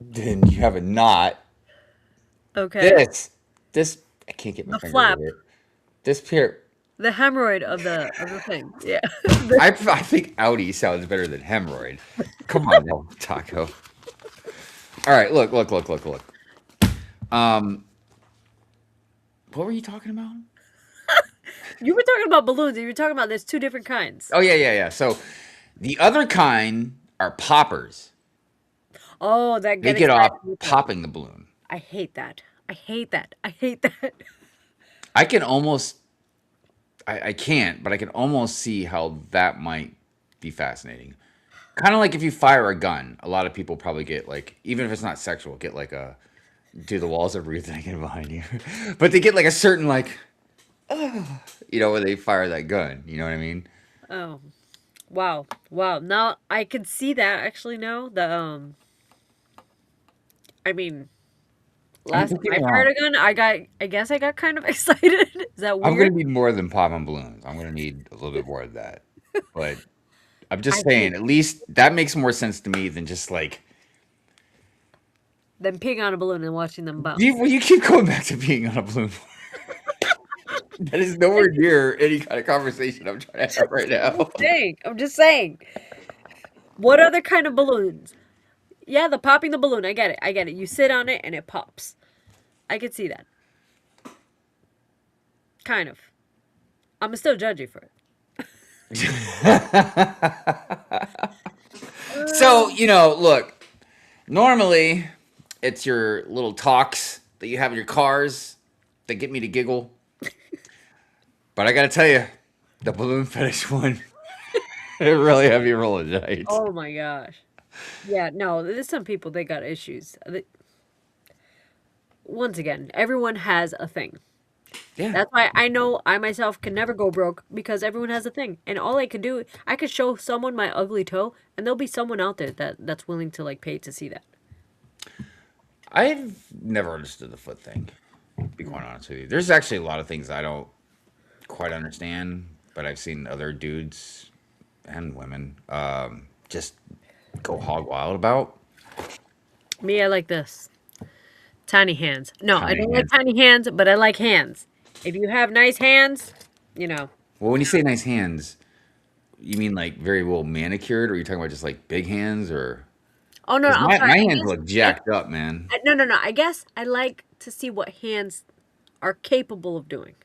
then you have a knot. Okay, This this I can't get my the finger flap, over it. This here the hemorrhoid of the thing. Yeah. I think Audi sounds better than hemorrhoid. Come on now, Taco. All right, look. Um, what were you talking about? You were talking about balloons. You were talking about there's two different kinds. Oh yeah. So the other kind are poppers. Oh, that They get get excited off with them. popping the balloon. I hate that. I hate that. I hate that. I can almost I can't, but I can almost see how that might be fascinating. Kind of like if you fire a gun, a lot of people probably get like, even if it's not sexual, get like a do the walls of breathing behind you, but they get like a certain like, when they fire that gun. You know what I mean? Oh, wow. Wow. Now I can see that actually now. I mean, I mean, last don't time get I me fired wrong. a gun, I guess I got kind of excited. Is that I'm gonna weird? need more than pop and balloons. I'm gonna need a little bit more of that. But I'm I just hate saying, at least that makes more sense to me than just like them peeing on a balloon and watching them bounce. you keep going back to being on a balloon. That is nowhere near any kind of conversation I'm trying to have right I'm now. just saying. I'm just saying. What other kind of balloons? Yeah, the popping the balloon. I get it. I get it. You sit on it and it pops. I could see that. Kind of. I'm still judge you for it. So, look, normally it's your little talks that you have in your cars that get me to giggle. But I gotta tell you, the balloon fetish one, it really had me rolling tonight. Oh my gosh. Yeah, no, there's some people they got issues. Once again, everyone has a thing. Yeah. That's why I know I myself can never go broke because everyone has a thing. And all I can do, I could show someone my ugly toe and there'll be someone out there that's willing to like pay to see that. I've never understood the foot thing, to be quite honest with you. There's actually a lot of things I don't quite understand, but I've seen other dudes and women just go hog wild about. Me, I like this. Tiny hands. No, I Tiny don't like hands. tiny hands, but I like hands. If you have nice hands, you know. Well, when you say nice hands, you mean like very well manicured, or are you talking about just like big hands, or Oh no, no, because I'm sorry. my I hands guess look jacked up, man. no, no, no. I guess I like to see what hands are capable of doing.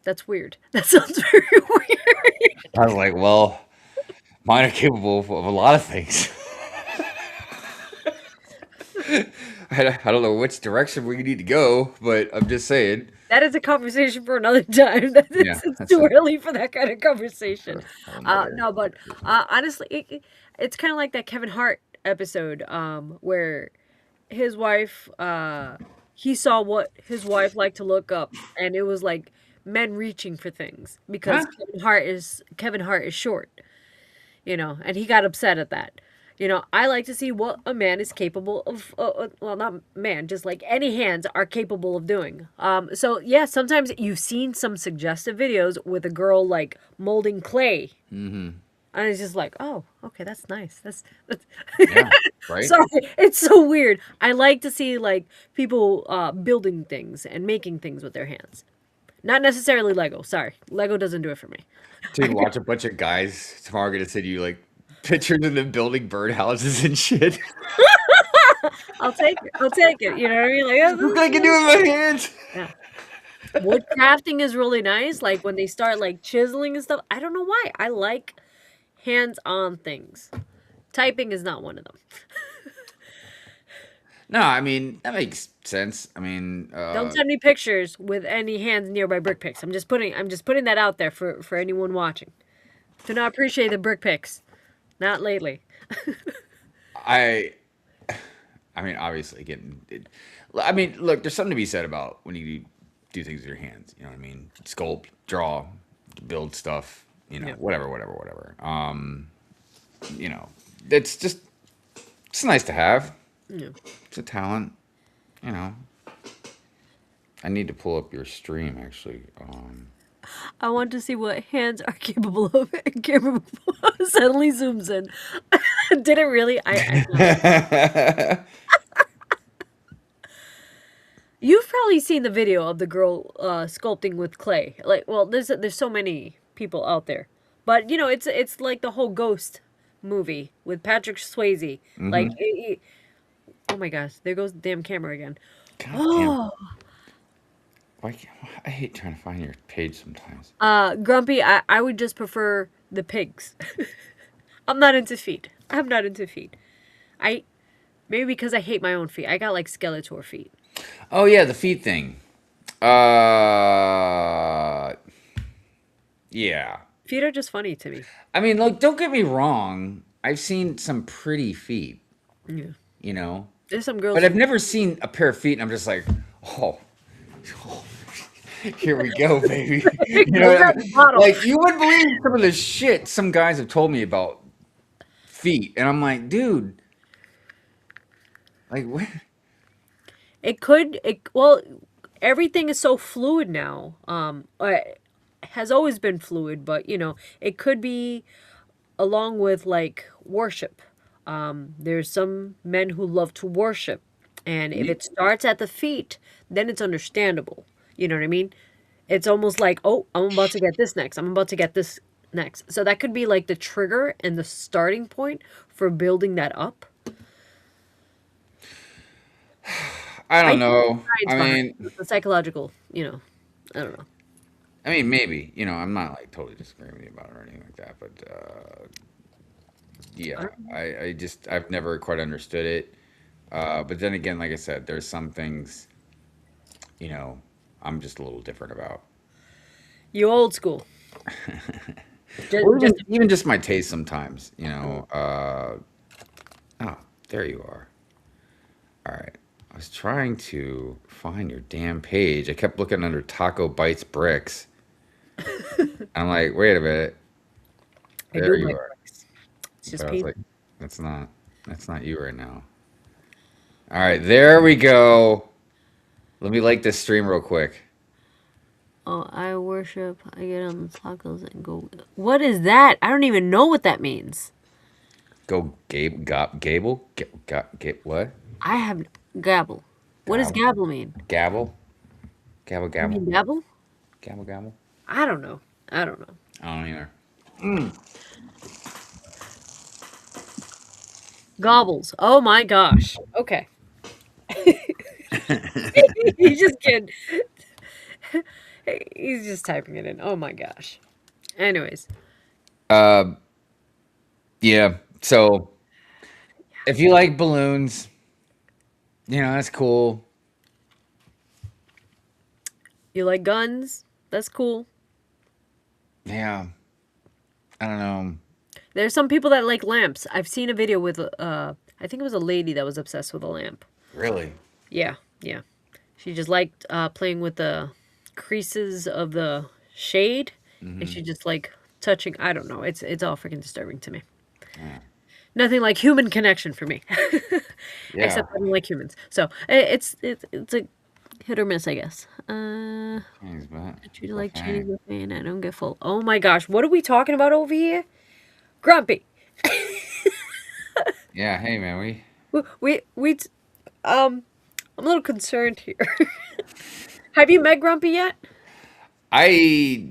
That's weird. That sounds very weird. I was like, well, mine are capable of a lot of things. I don't know which direction we need to go, but I'm just saying. That is a conversation for another time. That Yeah, is, it's that's too early for that kind of a conversation. whole nother No, but conversation. honestly, it's kind of like that Kevin Hart episode where his wife, he saw what his wife liked to look up, and it was like men reaching for things because Huh? Kevin Hart is short, and he got upset at that. I like to see what a man is capable of. Well, not man, just like any hands are capable of doing. So yeah, sometimes you've seen some suggestive videos with a girl like molding clay, Mm-hmm. and it's just like, oh, okay, that's nice. That's Yeah. Right. sorry, it's so weird. I like to see like people building things and making things with their hands. Not necessarily Lego. Sorry, Lego doesn't do it for me. Dude, watch a bunch of guys tomorrow gonna send you like pictures of them building birdhouses and shit. I'll take it. I'll take it. You know what I mean? Like, oh, Look this I is can do it really with my hands. yeah. Wood crafting is really nice. Like when they start like chiseling and stuff. I don't know why. I like hands-on things. Typing is not one of them. No, I mean that makes sense. I mean, Don't send me pictures with any hands nearby brick pics. I'm just putting that out there for anyone watching. Do not appreciate the brick pics. Not lately. I, I mean, obviously, getting. I mean, look, there's something to be said about when you do things with your hands. You know what I mean? Sculpt, draw, build stuff. Yeah. Whatever, whatever, whatever. You know, it's just it's nice to have. Yeah. It's a talent. You know, I need to pull up your stream actually. I want to see what hands are capable of. Capable suddenly zooms in. Did it really? I know. You've probably seen the video of the girl sculpting with clay. Like, well, there's so many people out there, but it's like the whole Ghost movie with Patrick Swayze. Like, Hmm. oh my gosh, there goes the damn camera again. God damn. Oh, Why can't, I hate trying to find your page sometimes. Grumpy. I would just prefer the pigs. I'm not into feet. I'm not into feet. I maybe because I hate my own feet. I got like Skeletor feet. Oh yeah, the feet thing. Uh, yeah. Feet are just funny to me. I mean, look, don't get me wrong. I've seen some pretty feet, Yeah. you know, There's some but girls. I've never seen a pair of feet, and I'm just like, oh, here we go, baby. You know Go what I grab the mean? bottle. Like, you wouldn't believe some of the shit some guys have told me about feet, and I'm like, dude, like, what? Well, everything is so fluid now. Has always been fluid, but it could be along with like worship. There's some men who love to worship, and if it starts at the feet, then it's understandable. You know what I mean? It's almost like, oh, I'm about to get this next. I'm about to get this next. So that could be like the trigger and the starting point for building that up. I I don't think the know. science behind the psychological. I don't know. I mean, maybe. I'm not like totally disagreeing with you about it or anything like that, but I yeah, don't- I've never quite understood it. But then again, like I said, there's some things, you know, I'm just a little different about. You old school. Just, Or just even just my taste sometimes, oh, there you are. All right. I was trying to find your damn page. I kept looking under Taco Bites Bricks. I'm like, wait a minute. I There do you like are. bricks. It's But just I was painful. like, that's not you right now. All right, there we go. Let me like this stream real quick. Oh, I worship. I get on the tacos and go. What is that? I don't even know what that means. Go Gable? What? I have gabble. What does Gobble? gabble mean? Gabble? Gabble You gabble. mean dabble? Gabble gabble. I don't know. I don't know. I don't either. Gobbles. Oh my gosh. Okay. He's just kidding. He's just typing it in. Oh my gosh. Anyways, uh, yeah. So if you like balloons, that's cool. you like guns? That's cool. Yeah. I don't know. There's some people that like lamps. I've seen a video with I think it was a lady that was obsessed with a lamp. Really. Yeah, yeah. She just liked playing with the creases of the shade, and Hmm. she just like touching. I don't know. It's all freaking disturbing to me. Yeah. Nothing like human connection for me, Yeah. except I don't like humans. So it's a hit or miss, I guess. Chinese butt. I treat it Butt like Chinese fang. buffet, and I don't get full. Oh my gosh, what are we talking about over here? Grumpy. Yeah. Hey, man. We. We I'm a little concerned here. Have you met Grumpy yet? I.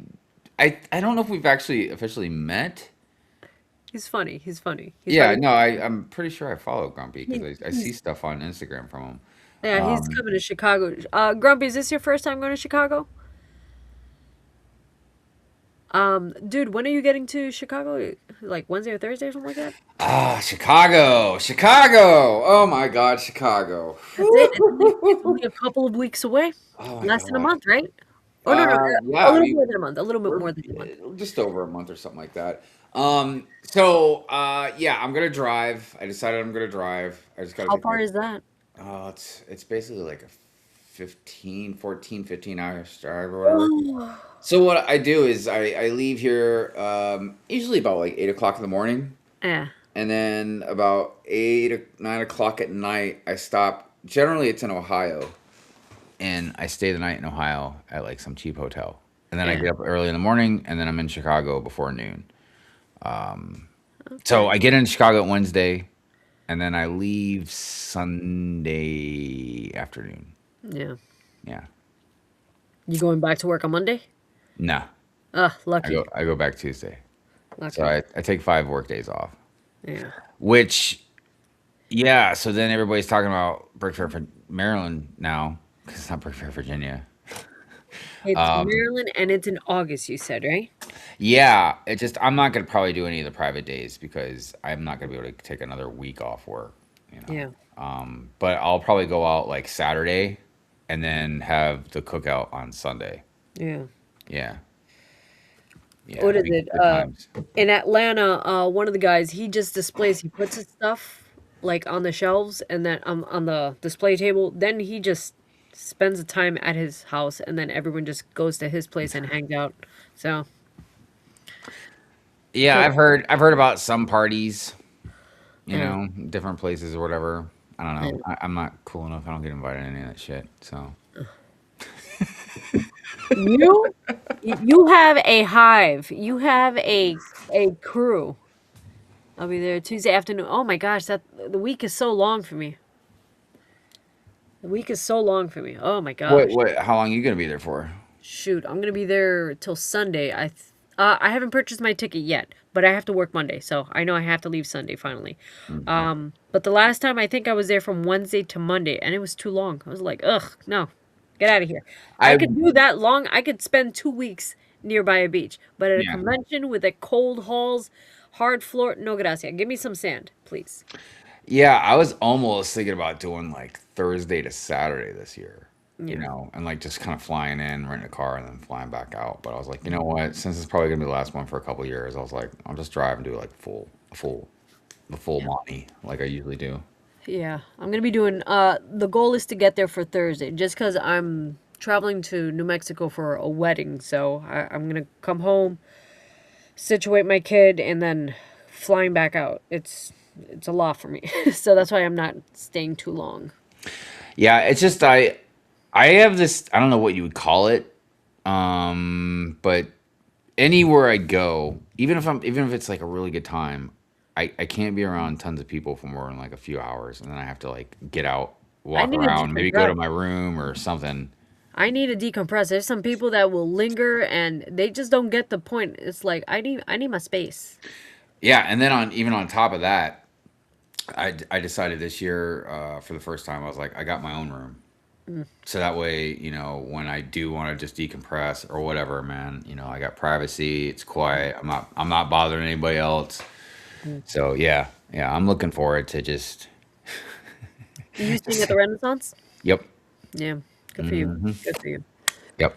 I don't know if we've actually officially met. He's funny. He's funny. He's Yeah. probably No. I'm pretty sure I follow Grumpy because I see he's stuff on Instagram from him. yeah, he's Um. coming to Chicago. Grumpy, is this your first time going to Chicago? Dude, when are you getting to Chicago? Like Wednesday or Thursday or something like that? Chicago. Chicago. Oh my God, Chicago. That's it. It's only a couple of weeks away. Oh my Less than a God. month, right? Oh no, no, Yeah. a I little mean, more than a month. A little bit we're more than a month. just over a month or something like that. So yeah, I'm gonna drive. I decided I'm gonna drive. I just gotta How take far my. is that? It's basically like a 15 hours drive or whatever. Oh, So what I do is I leave here usually about like 8 o'clock in the morning, yeah, and then about 8 or 9 o'clock at night I stop. Generally, it's in Ohio, and I stay the night in Ohio at like some cheap hotel, and then I yeah. get up early in the morning, and then I'm in Chicago before noon. So Okay. I get in Chicago on Wednesday, and then I leave Sunday afternoon. Yeah. Yeah, You going back to work on Monday? nah, I Lucky. go back Tuesday. So Lucky. I take 5 work days off, Yeah. which yeah. So then everybody's talking about BrickHive for Maryland now because it's not BrickHive Virginia. It's Um, Maryland and it's in August, you said, right? yeah, it just I'm not gonna probably do any of the private days because I'm not gonna be able to take another week off work, you know. Yeah. But I'll probably go out like Saturday and then have the cookout on Sunday. Yeah. Yeah, yeah, What it'd is be it? good times. In Atlanta, one of the guys, he just displays, he puts his stuff like on the shelves and then on the display table. Then he just spends the time at his house and then everyone just goes to his place and hangs out. So, Yeah, so I've heard about some parties, yeah. different places or whatever. I don't know. Yeah. I'm not cool enough. I don't get invited to any of that shit. So You you have a hive. You have a crew. I'll be there Tuesday afternoon. Oh my gosh, that the week is so long for me. The week is so long for me. Oh my what gosh. what? How long are you gonna be there for? Shoot, I'm gonna be there till Sunday. I haven't purchased my ticket yet, but I have to work Monday, so I know I have to leave Sunday finally. Mhm. But the last time I think I was there from Wednesday to Monday, and it was too long. I was like, ugh, no, get out of here. I I could do that long. I could spend 2 weeks nearby a beach, but at a Yeah. convention with a cold halls, hard floor, no gracia. Give me some sand, please. Yeah, I was almost thinking about doing like Thursday to Saturday this year, Yeah. and like just kind of flying in, renting a car, and then flying back out. But I was like, you know Mm. what? Since it's probably gonna be the last one for a couple years, I was like, I'll just drive and do like the full Yeah. Monty like I usually do. Yeah, I'm gonna be doing. The goal is to get there for Thursday, just because I'm traveling to New Mexico for a wedding. So I'm gonna come home, situate my kid, and then flying back out. It's a lot for me, so that's why I'm not staying too long. Yeah, it's just I have this. I don't know what you would call it, but anywhere I go, even if it's like a really good time, I can't be around tons of people for more than like a few hours, and then I have to like get out, I walk need a around, maybe different go to drive. my room or something. I need to decompress. There's some people that will linger and they just don't get the point. It's like I need my space. Yeah, and then on even on top of that, I decided this year for the first time I was like I got my own room. Mm, So that way, when I do want to just decompress or whatever, man, I got privacy. It's quiet. I'm not bothering anybody else. mm. So yeah, yeah, I'm looking forward to just. You sing at the Renaissance? Yep. Yeah. Good for you. Hmm. Good for you. Yep.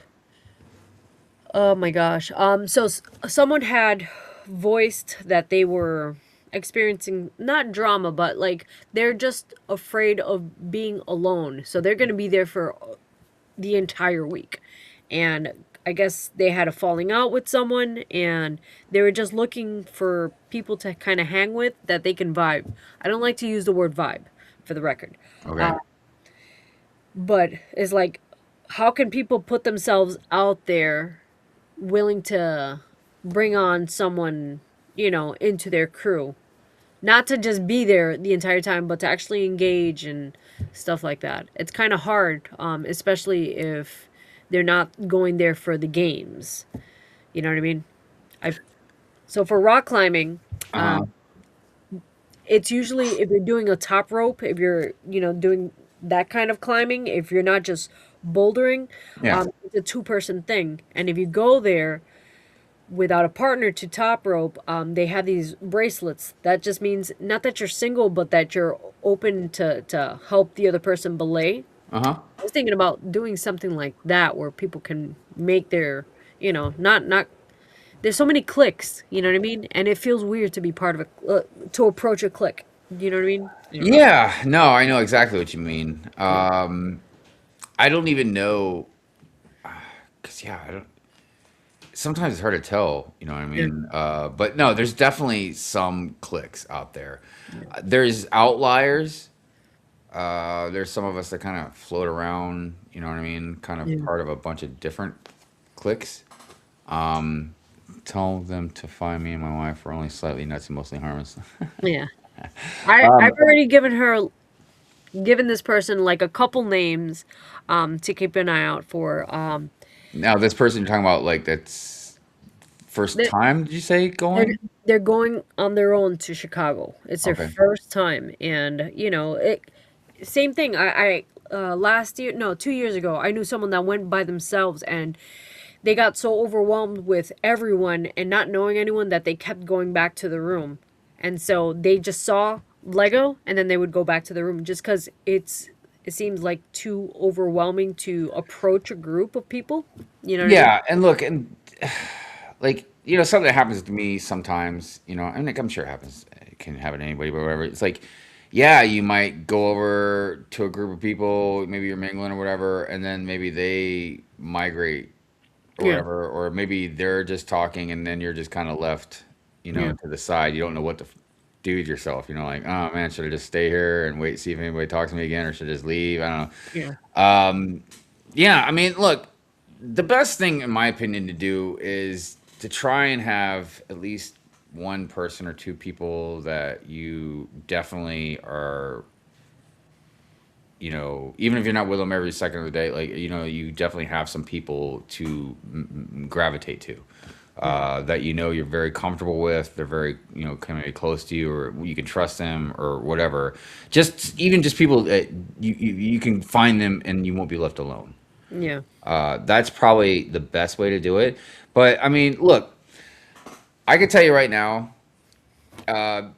Oh my gosh. So someone had voiced that they were experiencing not drama, but like they're just afraid of being alone. So they're going to be there for the entire week. And I guess they had a falling out with someone and they were just looking for people to kind of hang with that they can vibe. I don't like to use the word vibe for the record. Okay. But it's like how can people put themselves out there willing to bring on someone, into their crew? Not to just be there the entire time, but to actually engage and stuff like that. It's kind of hard, especially if they're not going there for the games. You know what I mean? I So for rock climbing, Uh huh. it's usually if you're doing a top rope, if you're doing that kind of climbing, if you're not just bouldering, Yeah. it's a two-person thing. And if you go there without a partner to top rope, they have these bracelets. That just means not that you're single, but that you're open to help the other person belay. Uh huh. I was thinking about doing something like that where people can make their, not. There's so many clicks, you know what I mean, and it feels weird to be part of to approach a click. You know what I mean? I don't know. Yeah. No, I know exactly what you mean. I don't even know, cause yeah, I don't. Sometimes it's hard to tell. You know what I Yeah, mean? But no, there's definitely some clicks out there. yeah, There's outliers. There's some of us that kind of float around, you know what I mean? Kind of yeah. part of a bunch of different cliques. Um, Tell them to find me and my wife. We're only slightly nuts and mostly harmless. Yeah. I've um, already given this person like a couple names, to keep an eye out for. Now, this person you're talking about, like, that's first They time, did you say they're going? they're going on their own to Chicago. It's their Okay. first time, and same thing. Last year, no, 2 years ago, I knew someone that went by themselves, and they got so overwhelmed with everyone and not knowing anyone that they kept going back to the room, and so they just saw Lego, and then they would go back to the room just because it seems like too overwhelming to approach a group of people. You know what I mean? Yeah, and look, and like, something that happens to me sometimes, and like, I'm sure it happens, it can happen to anybody, but whatever. It's like, yeah, you might go over to a group of people, maybe you're mingling or whatever, and then maybe they migrate or Yeah, whatever, or maybe they're just talking and then you're just kind of left, yeah, to the side. You don't know what to do with yourself. Like, oh man, should I just stay here and wait, see if anybody talks to me again, or should I just leave? I don't yeah, know. Yeah, I mean, look, the best thing, in my opinion, to do is to try and have at least one person or two people that you definitely are, even if you're not with them every second of the day, like, you definitely have some people to gravitate to. yeah, That you're very comfortable with, they're very kind of close to you, or you can trust them, or whatever. Just people that you can find them and you won't be left alone. yeah. That's probably the best way to do it. But I mean, look, I can tell you right now, uh,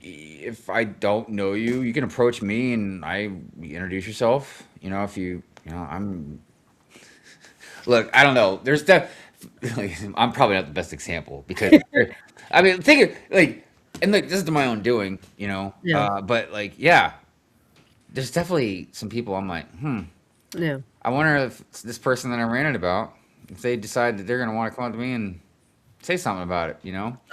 if I don't know you, you can approach me and you introduce yourself. If I'm look, I don't know. Like, I'm probably not the best example because I mean, think of, like, and look, this is to my own doing, Yeah, but like, yeah, there's definitely some people I'm like, yeah. I wonder if this person that I ranted about, if they decide that they're gonna want to come up to me and say something about it.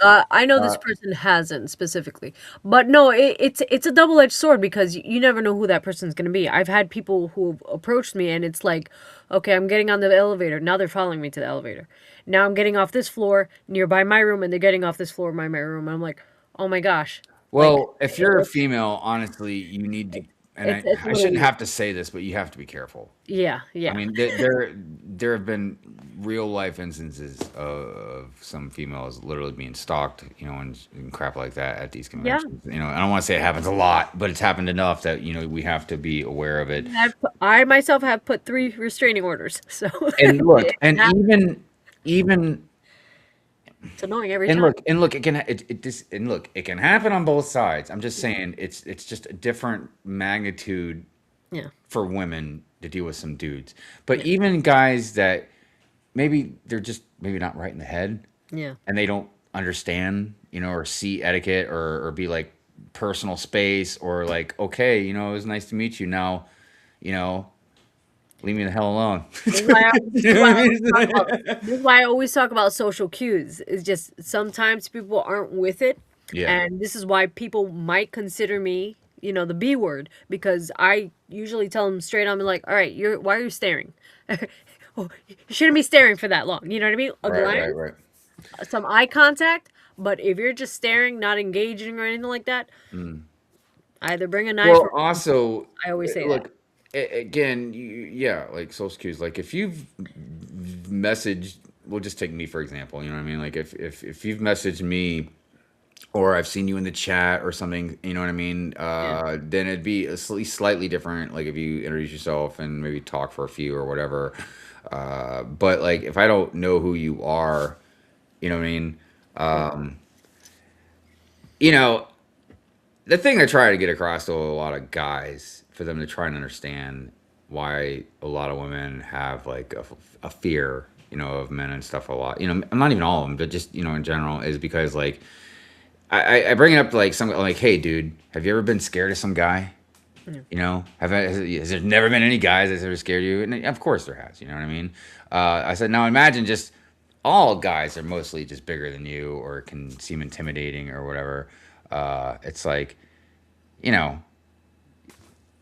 I know this Uh, person hasn't specifically, but no, it's a double-edged sword because you never know who that person's gonna be. I've had people who have approached me, and it's like, okay, I'm getting on the elevator. Now they're following me to the elevator. Now I'm getting off this floor nearby my room, and they're getting off this floor by my room. I'm like, oh my gosh, like, well, if you're a female, honestly, you need to, and It's a I little shouldn't weird. have to say this, but you have to be careful. Yeah, I yeah, mean, there have been real life instances of some females literally being stalked, and crap like that at these yeah. conventions. I don't want to say it happens a lot, but it's happened enough that we have to be aware of it. I myself have put 3 restraining orders, so And look, it happens. even It's annoying every and time. look, it can happen on both sides. I'm just saying it's just a different magnitude Yeah, for women to deal with some dudes. But yeah, even guys that maybe they're just maybe not right in the head yeah. and they don't understand, or see etiquette or be like personal space or like, okay, it was nice to meet you. Now, you know, leave me the hell alone. This is why I this You is know why what I I always talk about mean? this is why I always talk about social cues. It's just sometimes people aren't with it, Yeah. and this is why people might consider me, the B word, because I usually tell them straight on, be like, "All right, why are you staring? Oh, you shouldn't be staring for that long." You know what I mean? A Right, glance, right, right. some eye contact, but if you're just staring, not engaging or anything like that, Mm. either bring a knife Well, or also, I always say that. look, again, yeah, like social cues. Like if you've messaged, we'll just take me for example. You know what I mean? Like if you've messaged me or I've seen you in the chat or something, you know what I mean? Yeah. Then it'd be at least slightly different. Like if you introduce yourself and maybe talk for a few or whatever. But like if I don't know who you are, you know what I mean? Yeah. Um, you know, the thing I try to get across to a lot of guys for them to try and understand why a lot of women have like a fear, of men and stuff a lot. I'm not even all of them, but just in general, is because like I bring it up to like some like, hey, dude, have you ever been scared of some guy? Yeah. Has there never been any guys that's ever scared you? And of course there has. You know what I mean? I said, now imagine just all guys are mostly just bigger than you or can seem intimidating or whatever. It's like, you know,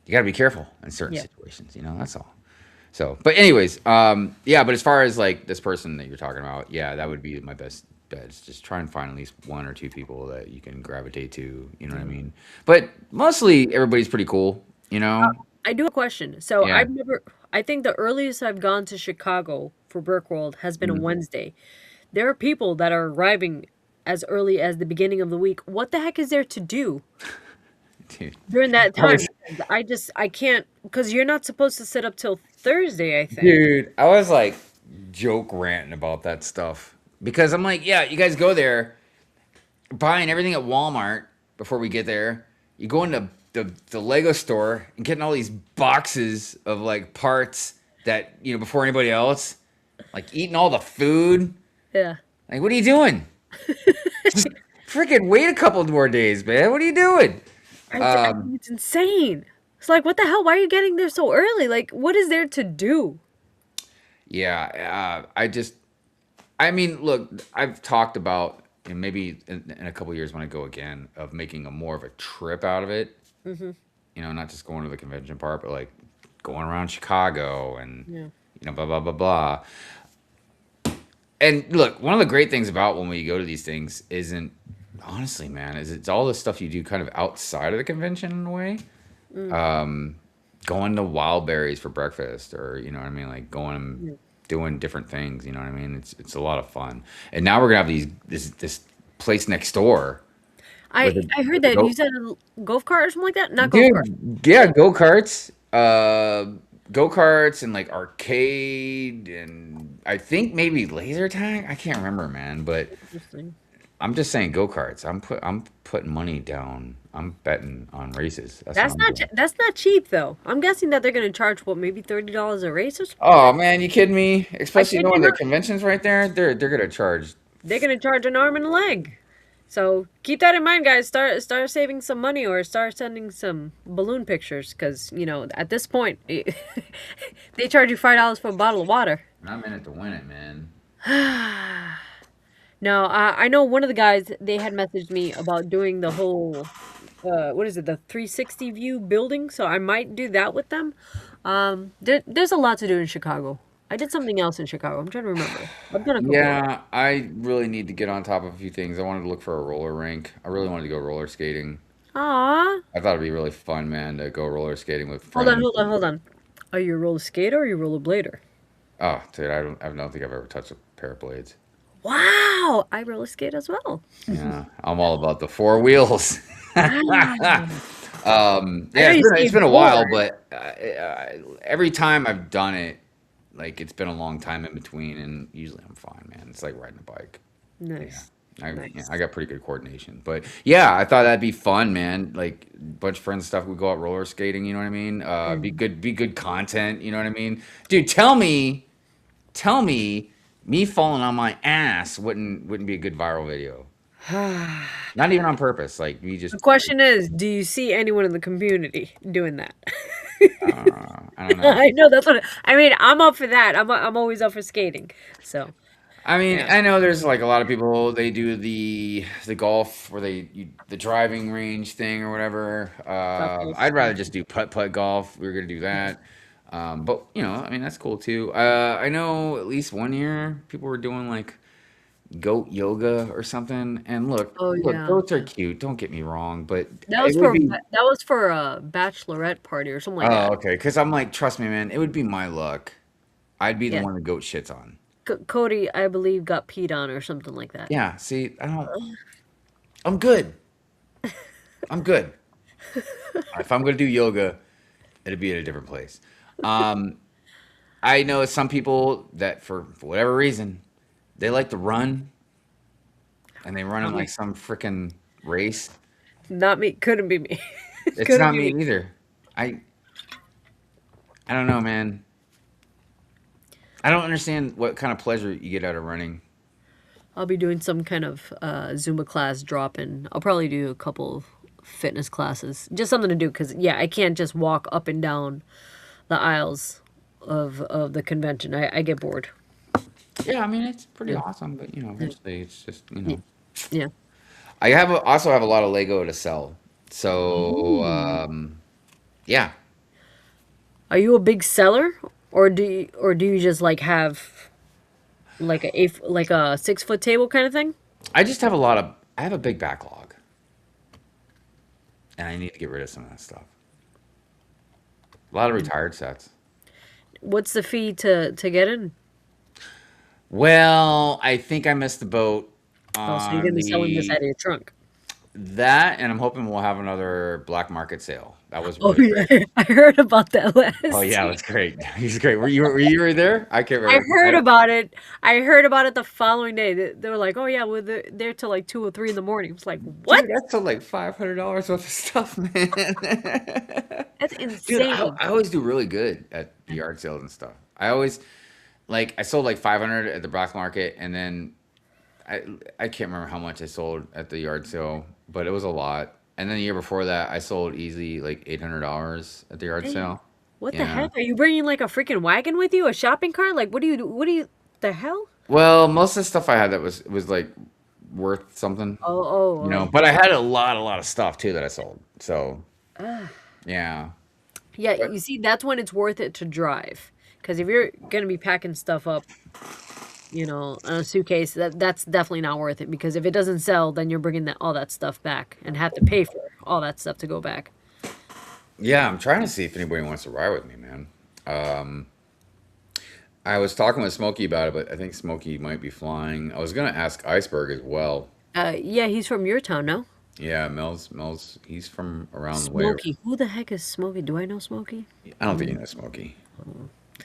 you got to be careful in certain Yeah. situations. That's all. So, but anyways, yeah. But as far as like this person that you're talking about, yeah, that would be my best bet. Is just try and find at least one or two people that you can gravitate to. You know what I Yeah. mean? But mostly everybody's pretty cool. You know? I do have a question. So Yeah. I think the earliest I've gone to Chicago for Brick World has been a Mm. Wednesday. There are people that are arriving as early as the beginning of the week. What the heck is there to do Dude, during that I time? was, Because I can't, because you're not supposed to sit up till Thursday, I think. I was like joke ranting about that stuff because I'm like, yeah, you guys go there buying everything at Walmart before we get there. You go into the Lego store and getting all these boxes of like parts that before anybody else, like eating all the food. Yeah. Like, what are you doing? Just freaking wait a couple more days, man. What are you doing? I think it's insane. It's like, what the hell? Why are you getting there so early? Like, what is there to do? Yeah, I mean, look, I've talked about, and maybe in a couple years when I go again, of making a more of a trip out of it. Hmm. Not just going to the convention part, but like going around Chicago and Yeah. blah blah blah blah. And look, one of the great things about when we go to these things isn't honestly, man, is it's all the stuff you do kind of outside of the convention in a way. Mm. Um, Going to Wild Berries for breakfast, or what I mean, like going Yeah. doing different things. You know what I mean? It's a lot of fun. And now we're gonna have this place next door with I heard with a that you go said a golf cart or something like that. Not golf cart. dude, yeah, go karts and like arcade and I think maybe laser tag. I can't remember, man, but Interesting. I'm just saying go karts. I'm putting money down. I'm betting on races. That's what I'm doing. That's not cheap though. I'm guessing that they're gonna charge what, maybe $30 a race or something like Oh that. man, you kidding me? I Especially kid you knowing the not. conventions right there, they're gonna charge. They're gonna charge an arm and a leg. So keep that in mind, guys. Start saving some money or start sending some balloon pictures, because at this point, they charge you $5 for a bottle of water. I'm in it to win it, man. No, I know one of the guys. They had messaged me about doing the whole, what is it, the 360 view building. So I might do that with them. There's a lot to do in Chicago. I did something else in Chicago. I'm trying to remember. I've done a couple of. Yeah, I really need to get on top of a few things. I wanted to look for a roller rink. I really wanted to go roller skating. Aw. I thought it'd be really fun, man, to go roller skating with Hold on, friends. hold on, hold on. Are you a roller skater or are you a roller blader? Oh, dude, I don't think I've ever touched a pair of blades. Wow, I roller skate as well. Yeah, I'm all about the four wheels. Wow. I Yeah, know you it's been a while, skateboard. but every time I've done it, like it's been a long time in between, and usually I'm fine, man. It's like riding a bike. Yeah, Nice. yeah, Nice. I got pretty good coordination, but yeah, I thought that'd be fun, man. Like bunch of friends and stuff. We go out roller skating. You know what I mean? Mm. Be good content. You know what I mean, dude? Tell me, me falling on my ass wouldn't be a good viral video. Not even on purpose. Like me The just, question is, do you see anyone in the community doing that? I don't know. I know that's what I mean. I'm up for that. I'm always up for skating. So I mean, yeah, I know there's like a lot of people they do the golf where the driving range thing or whatever. golf course. I'd rather just do putt golf. We were gonna do that, but I mean that's cool too. I know at least one year people were doing like goat yoga or something. And Oh look, yeah, goats are yeah. cute. Don't get me wrong, but That it was would for be. a bachelorette party or something like Oh, that. okay. Because I'm like, trust me, man, it would be my luck. I'd be the Yeah, one the goat shits on. Cody, I believe, got peed on or something like that. Yeah. See, I don't. I'm good. I'm good. If I'm gonna do yoga, it'd be at a different place. Um, I know some people that for whatever reason they like to run and they run in Not like me. some freaking race. Not me. Couldn't be me. It's Couldn't not be me me. either. I I don't know, man. I don't understand what kind of pleasure you get out of running. I'll be doing some kind of Zumba class drop in. I'll probably do a couple fitness classes. Just something to do because, yeah, I can't just walk up and down the aisles of the convention. I get bored. Yeah, I mean it's pretty Yeah. awesome, but Yeah. eventually it's just Yeah. Yeah. also have a lot of Lego to sell. So Ooh. yeah, Are you a big seller or do you just like have like like a 6 foot table kind of thing? I have a big backlog, and I need to get rid of some of that stuff. A lot of retired sets. What's the fee to get in? Well, I think I missed the boat Oh, so you're gonna on be selling this out the of your trunk. that, and I'm hoping we'll have another black market sale. That was Oh really yeah, great. I heard about that Oh last yeah, it year. was great. He's great. Were you there? I can't I remember. heard about it. I heard about it the following day. They were like, "Oh yeah, we're there till like 2 or 3 in the morning." It's like, what? Dude, that's like $500 worth of stuff, man. That's Dude, insane. I always do really good at the yard sales and stuff. I always like I sold like 500 at the black market, and then I I can't remember how much I sold at the yard sale, but it was a lot. And then the year before that, I sold easily like $800 at the yard Dang. sale. What the Yeah. heck? Are you bringing like a freaking wagon with you? A shopping cart? Like, what do you do? What do you? The hell? Well, most of the stuff I had that was like worth something, Oh, oh, oh. but I had a lot of stuff too that I sold. So, Ah. yeah. Yeah, But you see, that's when it's worth it to drive. Because if you're gonna be packing stuff up, in a suitcase, that's definitely not worth it. Because if it doesn't sell, then you're bringing all that stuff back and have to pay for all that stuff to go back. yeah, I'm trying to see if anybody wants to ride with me, man. Um, I was talking with Smokey about it, but I think Smokey might be flying. I was gonna ask Iceberg as well. Yeah, he's from your town, no? Yeah, Mel's he's from around the way. Smoky. Who the heck is Smoky? Do I know Smoky? I don't think you know Smokey.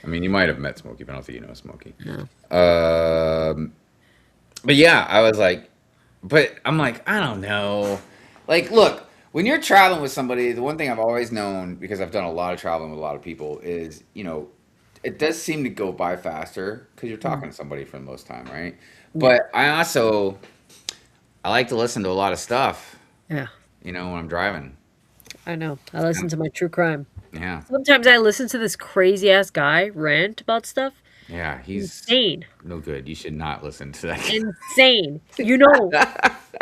I mean, you might have met Smokey, but I don't think you know Smokey. No. Um, but yeah, but I'm like, I don't know. Like, look, when you're traveling with somebody, the one thing I've always known, because I've done a lot of traveling with a lot of people, is, it does seem to go by faster because you're Mm. talking to somebody for the most time, right? Yeah. But I like to listen to a lot of stuff, Yeah. when I'm driving. I know. I listen to my true crime. Yeah. Sometimes I listen to this crazy ass guy rant about stuff. Yeah, he's Insane. no good. You should not listen to that. Insane. You know,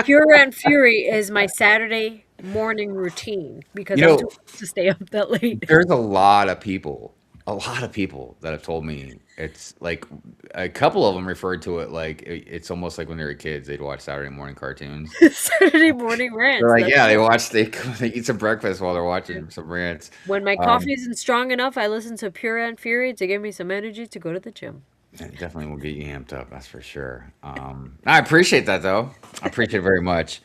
Pure and Fury is my Saturday morning routine because You I'm too know, old to stay up that late. there's a lot of people, a lot of people that have told me it's like a couple of them referred to it like it's almost like when they were kids, they'd watch Saturday morning cartoons. Saturday morning They're rants. like, That's yeah, it. they eat some breakfast while they're Yeah. watching some rants. When my coffee Um, isn't strong enough, I listen to Pure and Fury to give me some energy to go to the gym. it definitely will get you amped up, that's for sure. I appreciate that though. I appreciate it very much.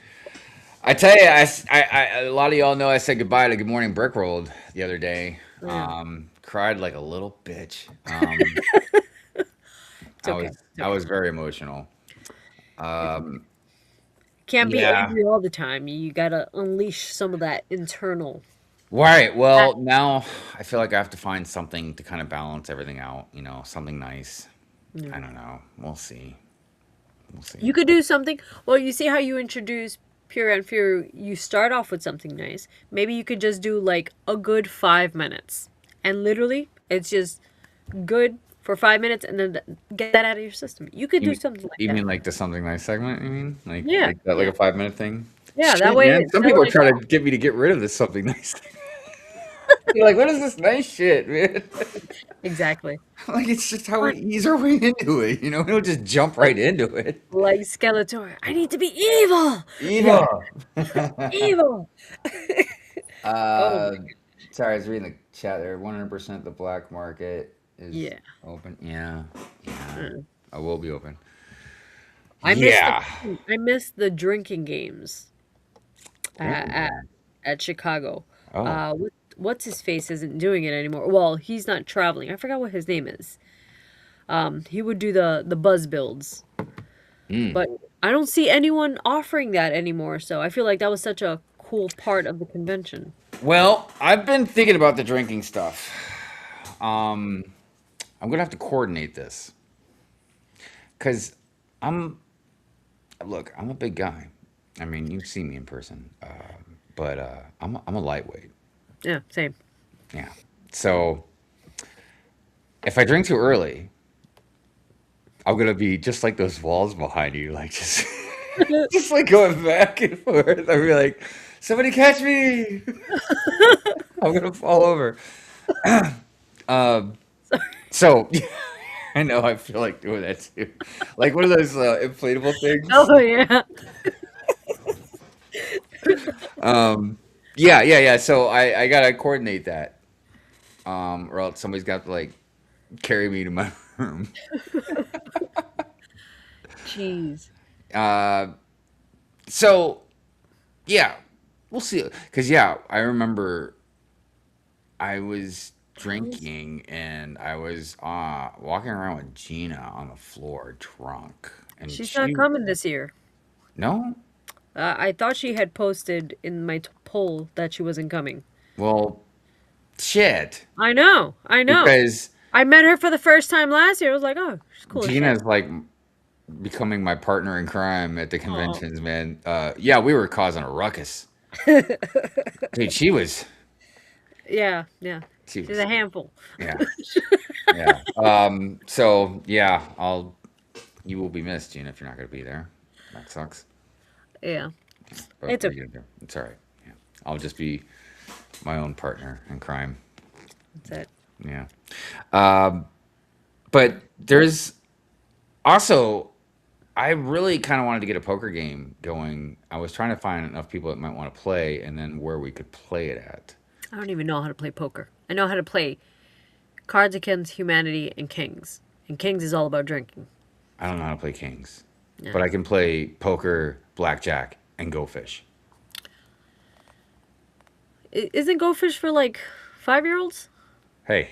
I tell you, a lot of y'all know I said goodbye to Good Morning Brick World the other day. Yeah, Cried like a little bitch. it's okay. It's I okay. was very emotional. It's okay. Um, Can't be yeah. angry all the time. You gotta unleash some of that internal. Right. That- Well, now I feel like I have to find something to kind of balance everything out. Something nice. I yeah. don't know. We'll see. We'll see. You could do something. Well, you see how you introduce Pure and Fury. You start off with something nice. Maybe you could just do like a good 5 minutes, and literally, it's just good for 5 minutes, and then get that out of your system. You could You do mean, something like you that. mean like the something nice segment? You mean Yeah, like that, like yeah, a 5 minute thing? yeah. That Shit, way, man. Some they're people are like, trying oh, to get me to get rid of this something nice. You're like, what is this nice shit, man? exactly. Like it's just how we Fun. ease our way into it. We don't just jump right into it. Like Skeletor. I need to be evil. Yeah, Evil. evil. Oh uh, my god. sorry, I was reading the chat there. 100% the black market is Yeah. open. Yeah, yeah, Uh, I will be open. I miss the Yeah. I miss the drinking games at Ooh. at Chicago. Oh. What's his face isn't doing it anymore. Well, he's not traveling. I forgot what his name is. He would do the buzz builds, Mm. but I don't see anyone offering that anymore. So I feel like that was such a cool part of the convention. Well, I've been thinking about the drinking stuff. Um, I'm gonna have to coordinate this because I'm look. I'm a big guy. I mean, you've seen me in person, but I'm a lightweight. Yeah, same. Yeah. So if I drink too early, I'm gonna be just like those walls behind you, like just just like going back and forth. I'll be like, somebody catch me! I'm gonna fall over. Um, so I know I feel like doing that too. Like one of those inflatable things. Oh yeah. Yeah, yeah, yeah. So I gotta coordinate that. Or else somebody's got to like carry me to my room. Jeez. Uh, so yeah, we'll see. Cause yeah, I remember I was How's drinking and I was walking around with Gina on the floor drunk, and she's not she coming this year? no, I thought she had posted in my poll that she wasn't coming. well, shit, I know. I know. because I met her for the first time last year. I was like, oh, she's cool as shit. Gina's like becoming my partner in crime at the Oh. conventions, man. Yeah, we were causing a ruckus, dude. Yeah, yeah. She She's a was, handful. yeah, yeah. So yeah, you will be missed, Gina, if you're not gonna be there. That sucks. Yeah. But It's what are you okay. gonna do? It's all right. Yeah. I'll just be my own partner in crime. That's it. Yeah. Um, but there's also, I really kind of wanted to get a poker game going. I was trying to find enough people that might want to play and then where we could play it at. I don't even know how to play poker. I know how to play Cards Against Humanity and Kings. And Kings is all about drinking. I don't know how to play kings, Yeah. but I can play poker, blackjack, and go fish. Isn't Go Fish for like 5-year-olds? Hey,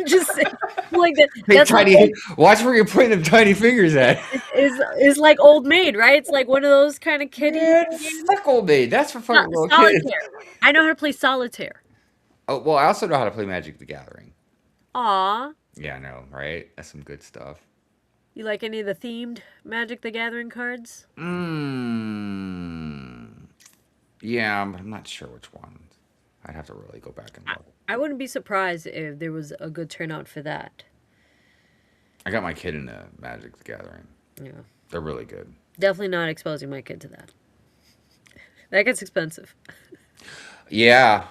Just saying. Like that. hey, That's like tiny, watch where you're putting them tiny fingers at. is like Old Maid, right? It's like one of those kind of kiddie Man, games. fuck old maid. That's for Not fucking little kids. solitaire. I know how to play solitaire. Oh, well, I also know how to play Magic the Gathering. Aw. Yeah, I know, right? That's some good stuff. You like any of the themed Magic the Gathering cards? Mmm. Yeah, but I'm not sure which ones. I'd have to really go back and I, look. I wouldn't be surprised if there was a good turnout for that. I got my kid into Magic the Gathering. Yeah. They're really good. Definitely not exposing my kid to that. That gets expensive. Yeah.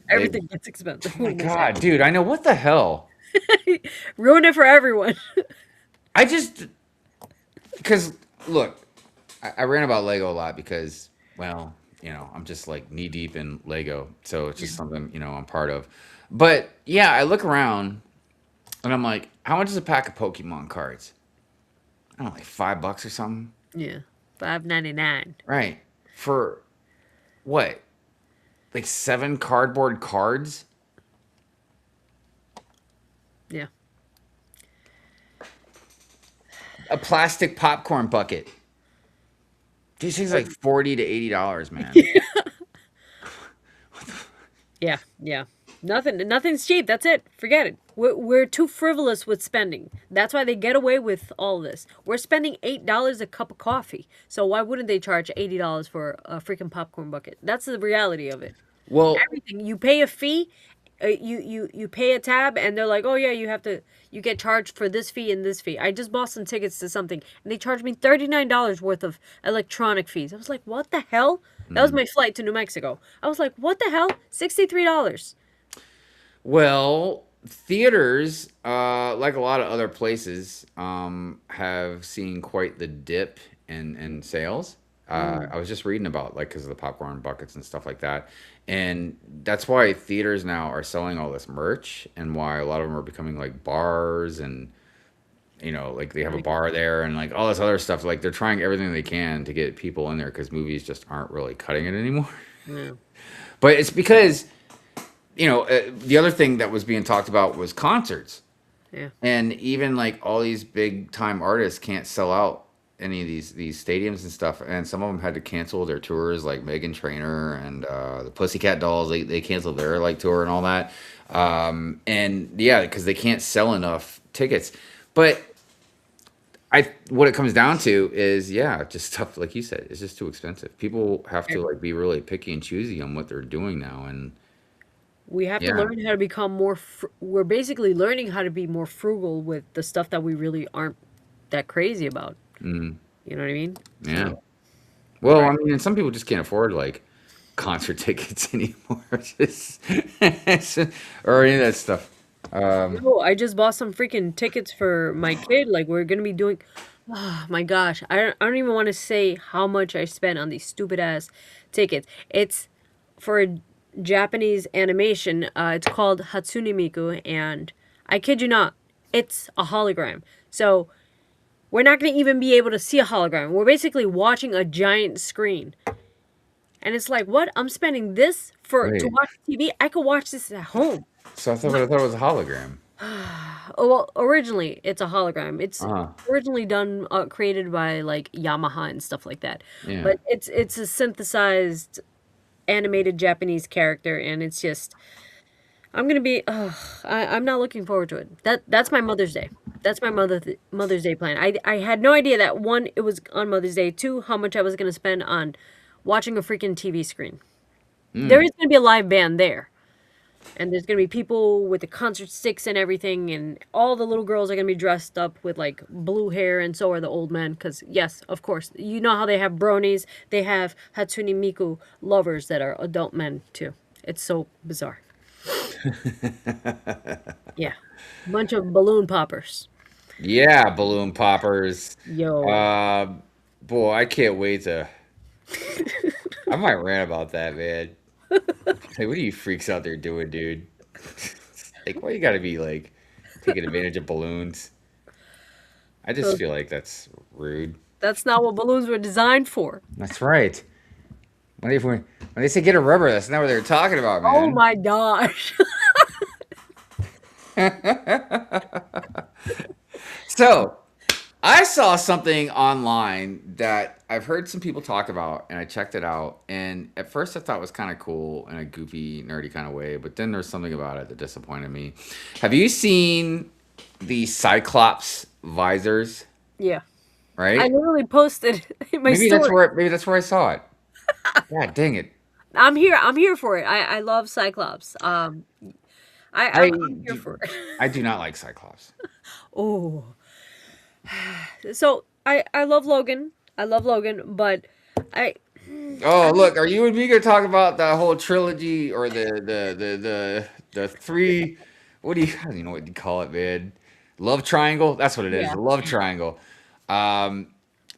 They. Everything gets expensive. Oh What my am I saying? God, dude. I know what the hell. Ruin it for everyone. I just because look, I ran about Lego a lot because, well, I'm just like knee deep in Lego, so it's Yeah. just something I'm part of. But yeah, I look around and I'm like, how much is a pack of Pokemon cards? I don't know, like $5 or something, Yeah. 5.99. right? For what? Like seven cardboard cards? Yeah. A plastic popcorn bucket. These things like $40 to $80, man. Yeah, yeah. Nothing's cheap. That's it. Forget it. We're too frivolous with spending. That's why they get away with all this. We're spending $8 a cup of coffee. So why wouldn't they charge $80 for a freaking popcorn bucket? That's the reality of it. Well, Everything you pay a fee, you pay a tab, and they're like, oh yeah, you get charged for this fee and this fee. I just bought some tickets to something, and they charged me $39 worth of electronic fees. I was like, what the hell? That was mm, my flight to New Mexico. I was like, what the hell? $63. well, theaters, like a lot of other places, have seen quite the dip in sales. Mm, I was just reading about like because of the popcorn buckets and stuff like that, and that's why theaters now are selling all this merch, and why a lot of them are becoming like bars, and like they have a right. bar there, and like all this other stuff. Like they're trying everything they can to get people in there because movies just aren't really cutting it anymore. Yeah. But it's because the other thing that was being talked about was concerts. Yeah. And even like all these big time artists can't sell out any of these stadiums and stuff. And some of them had to cancel their tours, like Megan Trainor and the Pussycat Dolls. They canceled their like tour and all that. And yeah, because they can't sell enough tickets. But what it comes down to is, yeah, just stuff like you said. It's just too expensive. People have to like be really picky and choosy on what they're doing now. And We have to yeah. learn how to become more. We're basically learning how to be more frugal with the stuff that we really aren't that crazy about. Mm, You know what I mean? yeah. So, Well, right. I mean, and some people just can't afford like concert tickets anymore, just or any of that stuff. No, I just bought some freaking tickets for my kid. Like we're gonna be doing. Oh my gosh, I don't even want to say how much I spent on these stupid ass tickets. It's for a Japanese animation. It's called Hatsune Miku, and I kid you not, it's a hologram. So we're not gonna even be able to see a hologram. We're basically watching a giant screen, and it's like, what? I'm spending this for to Wait, watch TV. I could watch this at home. so I thought it was a hologram. Oh, well, originally it's a hologram. It's Uh-huh. originally done created by like Yamaha and stuff like that. Yeah. But it's a synthesized animated Japanese character, and it's just I'm gonna be. I'm not looking forward to it. That's my Mother's Day. That's my Mother's Day plan. I had no idea that one it was on Mother's Day. Two, how much I was gonna spend on watching a freaking TV screen. There Mm. is gonna be a live band there. And there's gonna be people with the concert sticks and everything, and all the little girls are gonna be dressed up with like blue hair, and so are the old men. Because yes, of course, you know how they have bronies, they have Hatsune Miku lovers that are adult men too. It's so bizarre. Yeah, bunch of balloon poppers. Yeah, balloon poppers. Yo, Uh, boy, I can't wait to. I might rant about that, man. Like, what are you freaks out there doing, dude? Like, why you gotta be like taking advantage of balloons? I just so feel like that's rude. that's not what balloons were designed for. That's right. When they say get a rubber, that's not what they're talking about, Oh man. my gosh. So, I saw something online that I've heard some people talk about, and I checked it out. And at first, I thought it was kind of cool in a goofy, nerdy kind of way, but then there's something about it that disappointed me. Have you seen the Cyclops visors? Yeah, I Right? literally posted in my story. Maybe that's where I saw it. God dang it! I'm here. I'm here for it. I love Cyclops. I I'm here do, for it. I do not like Cyclops. Oh, so I love Logan. I love Logan, but I Oh, I look, are you and me gonna talk about that whole trilogy or the three? What do you? I don't even know what you call it, man. Love triangle. That's what it is. yeah, The love triangle. Um,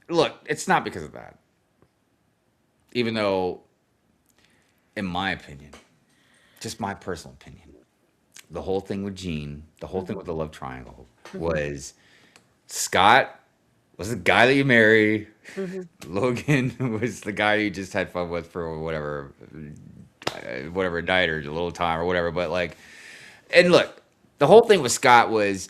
look, it's not because of that. Even though, in my opinion, just my personal opinion, the whole thing with Gene, the whole thing hmm with the love triangle hmm was Scott was the guy that you marry. hmm Logan was the guy you just had fun with for whatever night or a little time or whatever. But like, and look, the whole thing with Scott was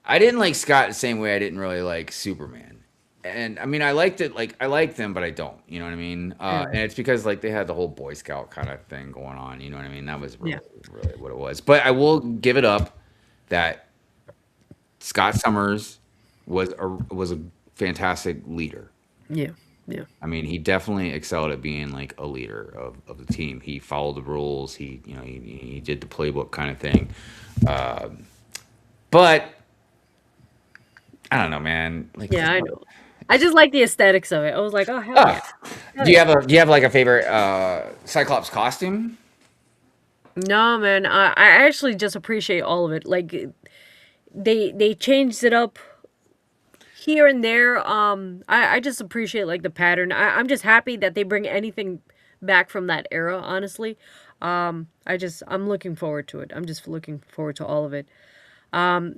I didn't like Scott the same way I didn't really like Superman. And I mean, I liked it. Like, I like them, but I don't. You know what I mean? yeah, And it's because like they had the whole Boy Scout kind of thing going on. You know what I mean? That was yeah, really what it was. But I will give it up that Scott Summers was a fantastic leader. yeah, yeah, I mean, he definitely excelled at being like a leader of the team. He followed the rules. He did the playbook kind of thing. Um, but I don't know, man. Like, yeah. I know. I just like the aesthetics of it. I was like, oh hell yeah, oh, hell yeah. do you have like a favorite Cyclops costume? No, man. I actually just appreciate all of it. Like they changed it up here and there. I just appreciate like the pattern. I'm just happy that they bring anything back from that era. Honestly, I'm looking forward to it. I'm just looking forward to all of it.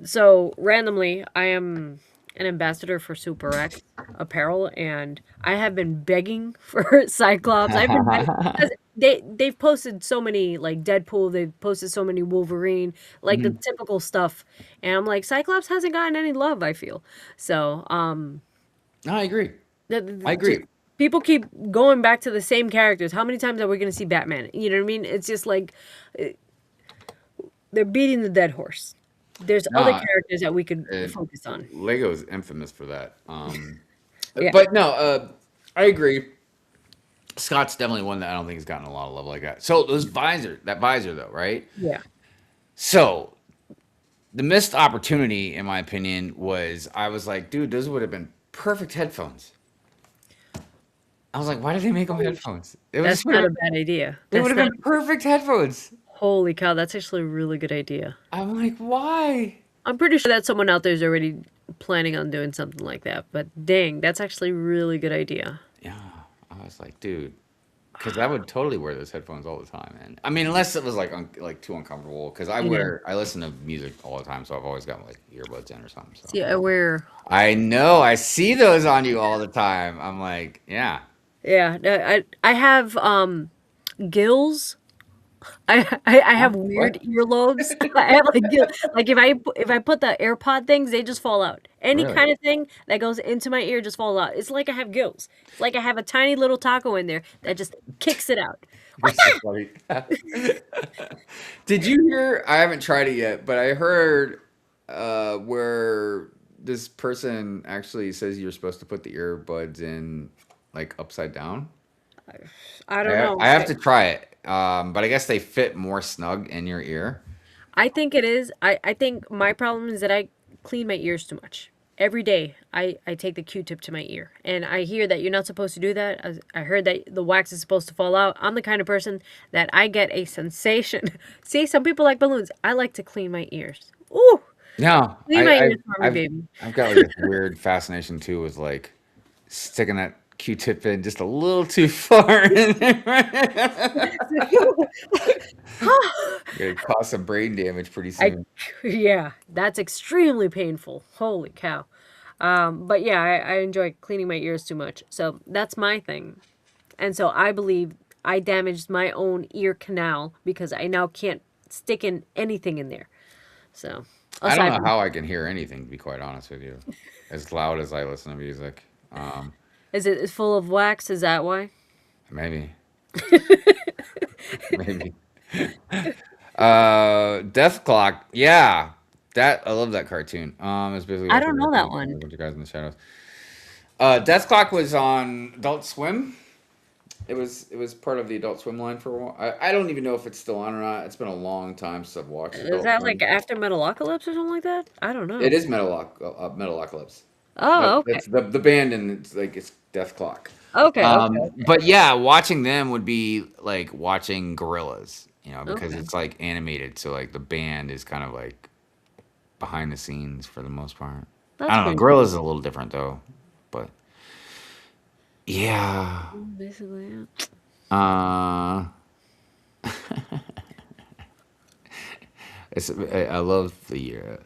So randomly, I am an ambassador for Super X apparel, and I have been begging for Cyclops. I've been begging because they've posted so many like Deadpool. They've posted so many Wolverine, like the Mhm. typical stuff, and I'm like Cyclops hasn't gotten any love. I feel so. No, I agree. I Just agree. people keep going back to the same characters. How many times are we going to see Batman? You know what I mean? It's just like they're beating the dead horse. There's other No, characters that we could uh, focus on. Lego is infamous for that. Yeah. But no, I agree. Scott's definitely one that I don't think has gotten a lot of love like that. So that visor though, right? Yeah. So the missed opportunity, in my opinion, was I was like, dude, those would have been perfect headphones. I was like, why did they make them Holy headphones? It was That's just would not have, a bad idea. they would That's have not been perfect headphones. holy cow, that's actually a really good idea. I'm like, why? I'm pretty sure that someone out there is already planning on doing something like that, but dang, that's actually a really good idea. Yeah, I was like, dude, because I would totally wear those headphones all the time, and I mean, unless it was like like too uncomfortable. Because Yeah. I listen to music all the time, so I've always got like earbuds in or something. So See, I wear I know I see those on you all the time. I'm like, yeah, yeah, no, I have gills. I huh? have weird What? earlobes. I have like like if I put the AirPod things, they just fall out. Any Really? kind of thing that goes into my ear just falls out. It's like I have gills. It's like I have a tiny little taco in there that just kicks it out. You're so funny. Did you hear? I haven't tried it yet, but I heard where this person actually says you're supposed to put the earbuds in like upside down. I don't know. I have to try it, but I guess they fit more snug in your ear. I think it is. I think my problem is that I clean my ears too much. Every day I take the Q-tip to my ear. And I hear that you're not supposed to do that. I heard that the wax is supposed to fall out. I'm the kind of person that I get a sensation. See, some people like balloons. I like to clean my ears. Ooh, No, clean my ears for me, baby. I've got like this weird fascination too with like sticking that Q-tip in just a little too far in there. Gonna cause some brain damage pretty I soon. yeah, that's extremely painful. Holy cow. But yeah, I enjoy cleaning my ears too much. So that's my thing. And so I believe I damaged my own ear canal because I now can't stick in anything in there. So I don't aside know from how I can hear anything, to be quite honest with you, as loud as I listen to music. is it full of wax? Is that why? Maybe, maybe. Death Clock. Yeah, that I love that cartoon. It's basically I about don't the know that a one. bunch of guys in the shadows. Death Clock was on Adult Swim. It was part of the Adult Swim line for a while. I don't even know if it's still on or not. It's been a long time since I've watched Is Adult that like Swim. after Metalocalypse or something like that? I don't It know. is Metalocalypse. Oh, okay. That's the band, and it's like it's Death Clock. Okay, okay, okay, But yeah, watching them would be like watching gorillas, because okay. it's like animated. So like the band is kind of like behind the scenes for the most part. I That's don't know. pretty Gorillas cool. is a little different though, but yeah. Basically, yeah. Uh, I love the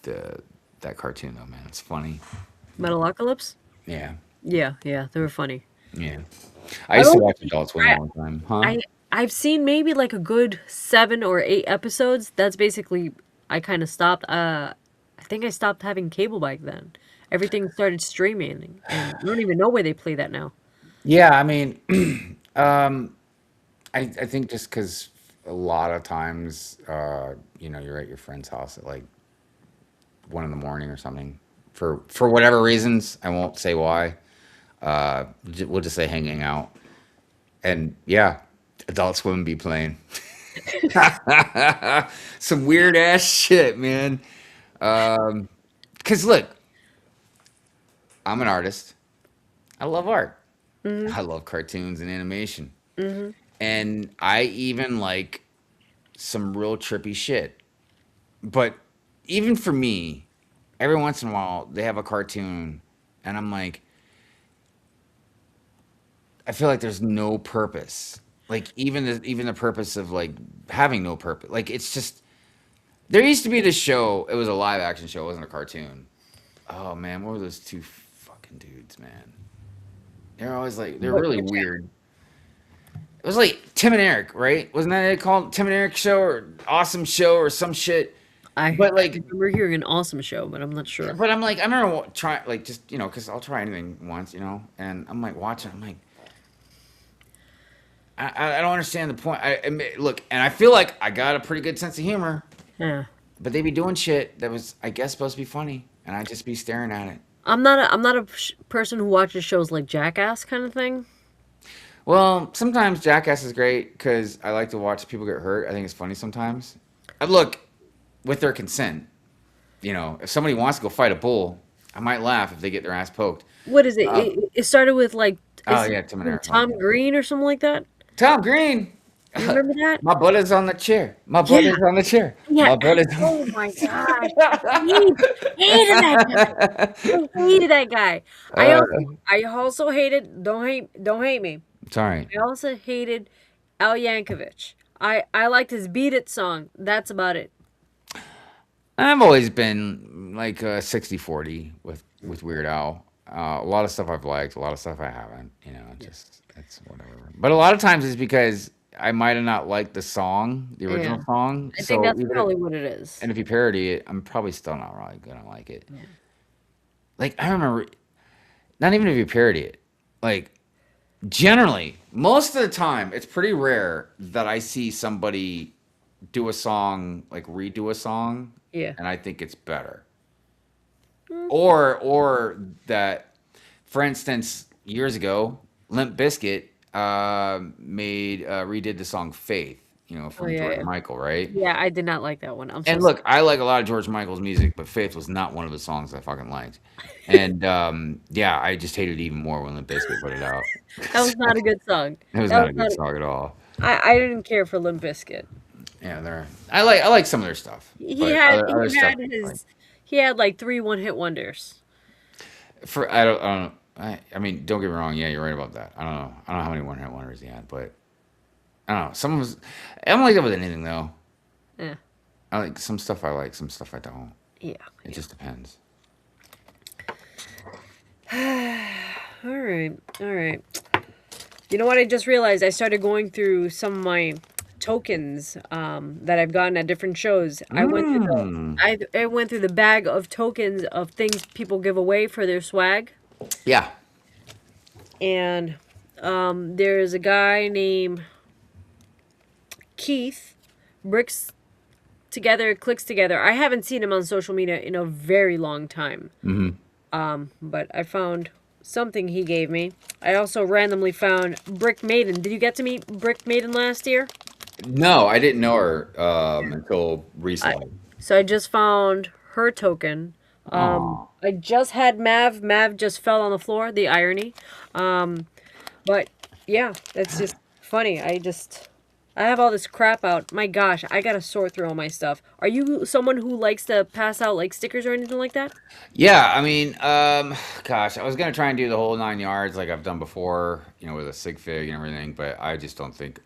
that cartoon though, man. It's funny. Metalocalypse? Yeah, Yeah, yeah, they were funny. yeah. I I've used to only watch Adult Swim I all the time, huh? I I've seen maybe like a good 7 or 8 episodes. That's basically I kind of stopped. I think I stopped having cable back then. Everything started streaming, and I don't even know where they play that now. Yeah, I mean, um, I think just because a lot of times, you're at your friend's house at like 1 in the morning or something for whatever reasons. I won't say why. We'll just say hanging out, and yeah, Adult Swim be playing some weird ass shit, man. Because look, I'm an artist. I love art. Mhm. I love cartoons and animation, Mhm. and I even like some real trippy shit. But even for me, every once in a while they have a cartoon, and I'm like, I feel like there's no purpose. Like even the purpose of like having no purpose. Like it's just there used to be this show. It was a live action show. It wasn't a cartoon. Oh man, what were those two fucking dudes, man? They're always like they're What? really Which weird. It was like Tim and Eric, right? Wasn't that it called Tim and Eric show or Awesome Show or some shit? But I like, remember hearing an awesome show, but I'm not sure. but I'm like, I remember trying like just because I'll try anything once, and I'm like watching. I'm like, I don't understand the point. Look, and I feel like I got a pretty good sense of humor, Yeah. but they be doing shit that was, I guess, supposed to be funny, and I just be staring at it. I'm not a person who watches shows like Jackass kind of thing. Well, sometimes Jackass is great because I like to watch people get hurt. I think it's funny sometimes. Look, with their consent, if somebody wants to go fight a bull, I might laugh if they get their ass poked. What is it? Uh, It started with like oh is yeah, Tim and it Eric. Oh, Tom Green or something like that? Tom Green. You remember that? My butt is on the chair. My butt Yeah, is on the chair. yeah. My butt is. Oh my gosh, hated that guy. I hated that guy. uh, I also hated. Don't hate me. it's all right. I also hated Al Yankovic. I liked his "Beat It" song. That's about it. I've always been like 60-40 with Weird Al. A lot of stuff I've liked, a lot of stuff I haven't. Yeah, Just it's whatever. But a lot of times it's because I might have not liked the song, the yeah. original song. I think So that's even if probably what it is. and if you parody it, I'm probably still not really gonna like it. Yeah. Like I remember, not even if you parody it, like generally, most of the time, it's pretty rare that I see somebody do a song, like redo a song, Yeah. and I think it's better. Mm. Or that, for instance, years ago, Limp Bizkit made redid the song "Faith," Oh from yeah, George yeah. Michael, right? Yeah, I did not like that one. I'm so And sorry. look, I like a lot of George Michael's music, but "Faith" was not one of the songs I fucking liked. And yeah, I just hated it even more when Limp Bizkit put it out. That was not a good song. It was That not was a good not. song at all. I didn't care for Limp Bizkit. Yeah, I like some of their stuff, but other stuff like He had like 3 one-hit wonders. for I don't I mean, don't get me wrong. Yeah, you're right about that. I don't know how many one hit wonders he had, but I don't know. Some of his, I don't like that with anything though. Yeah. I like some stuff. I like some stuff I don't. Yeah. It just depends. All right. All right. You know what? I just realized I started going through some of my tokens that I've gotten at different shows. Mm. I went through the bag of tokens of things people give away for their swag, Yeah. and there's a guy named Keith Bricks Together Clicks Together. I haven't seen him on social media in a very long time. Hmm. But I found something he gave me. I also randomly found Brick Maiden. Did you get to meet Brick Maiden last year? No, I didn't know her until I recently. so I just found her token. Oh. I just had Mav. Mav just fell on the floor. The irony. Um, but yeah, that's just funny. I have all this crap out. My gosh, I gotta sort through all my stuff. Are you someone who likes to pass out like stickers or anything like that? Yeah, I mean, gosh, I was gonna try and do the whole 9 yards like I've done before, with a sig fig and everything, but I just don't think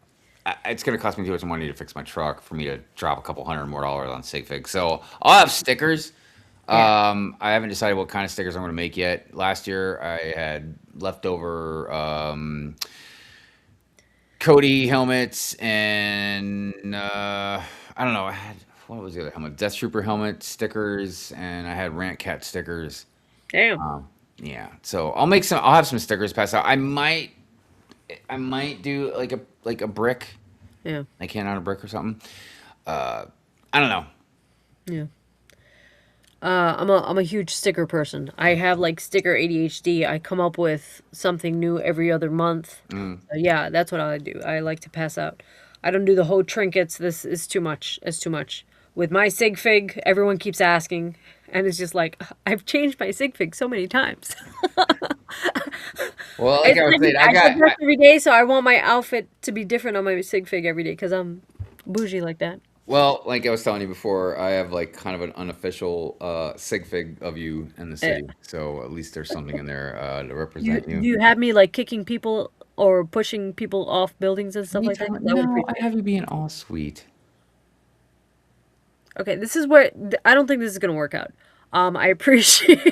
it's gonna cost me too much money to fix my truck for me to drop a couple hundred more dollars on sig fig. So I'll have stickers. Yeah. I haven't decided what kind of stickers I'm gonna make yet. Last year I had leftover Cody helmets and I don't know. I had what was the other helmet? Death Trooper helmet stickers, and I had Rant Cat stickers. Damn. Um, yeah, so I'll make some. I'll have some stickers passed out. I might do like a brick, Yeah. like hand out a brick or something. Uh, I don't know. Yeah. I'm a huge sticker person. I have like sticker ADHD. I come up with something new every other month. Mm. Yeah, that's what I do. I like to pass out. I don't do the whole trinkets. This is too much. It's too much. With my sig fig, everyone keeps asking, and it's just like I've changed my sig fig so many times. Well, like It's I was like saying, I get dressed every day, so I want my outfit to be different on my sig fig every day because I'm bougie like that. well, like I was telling you before, I have like kind of an unofficial sig fig of you in the Yeah. city. So at least there's something in there to You represent do you. you have me like kicking people or pushing people off buildings and stuff like that? 'Cause I would No, I appreciate it. have you being all sweet. Okay, this is where I don't think this is gonna work out. I appreciate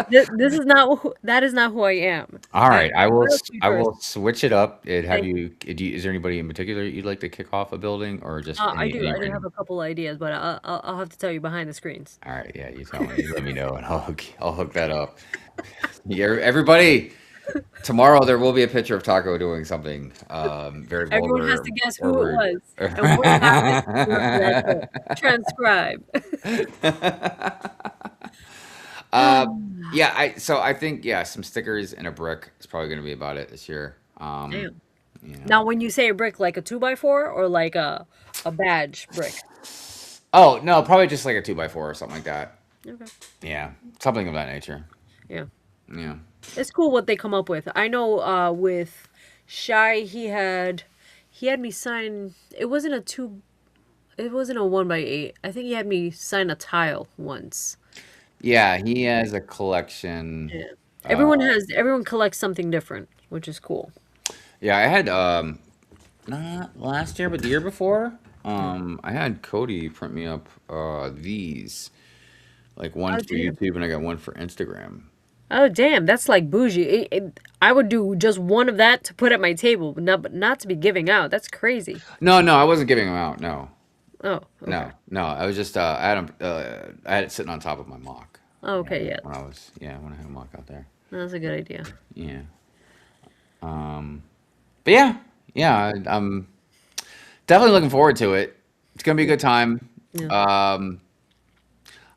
this is not that is not who I am. All I'm right, I a will. real sweet I person. will switch it up. It have Thank you. you? Is there anybody in particular you'd like to kick off a building, or just any I do have random? a couple ideas, but I'll have to tell you behind the screens. All right, yeah, you tell me. You let me know, and I'll hook that up. Yeah, everybody. Tomorrow there will be a picture of Taco doing something very Everyone has vulgar to guess or who it rude. was and what happened. That's it. Transcribe. Yeah, I think yeah, some stickers and a brick is probably going to be about it this year. Damn. You know. Now, when you say a brick, like a 2x4 or like a badge brick? Oh no, probably just like a 2x4 or something like that. Okay. Yeah, something of that nature. Yeah. Yeah. It's cool what they come up with. I know with Shy he had me sign it wasn't a 1x8. I think he had me sign a tile once. Yeah, he has a collection. Yeah. Uh, Everyone collects something different, which is cool. yeah, I had not last year, but the year before. Yeah. I had Cody print me up these, like one Oh for damn. YouTube and I got one for Instagram. Oh damn, that's like bougie. I would do just one of that to put at my table, but not to be giving out. That's crazy. No, no, I wasn't giving them out. No, Oh, okay. no, no. I was just I had 'em, I had it sitting on top of my mock. Oh, okay, yeah. When I had a mock out there. That's a good idea. Yeah. But yeah, yeah, I'm definitely looking forward to it. It's gonna be a good time. Yeah. Um,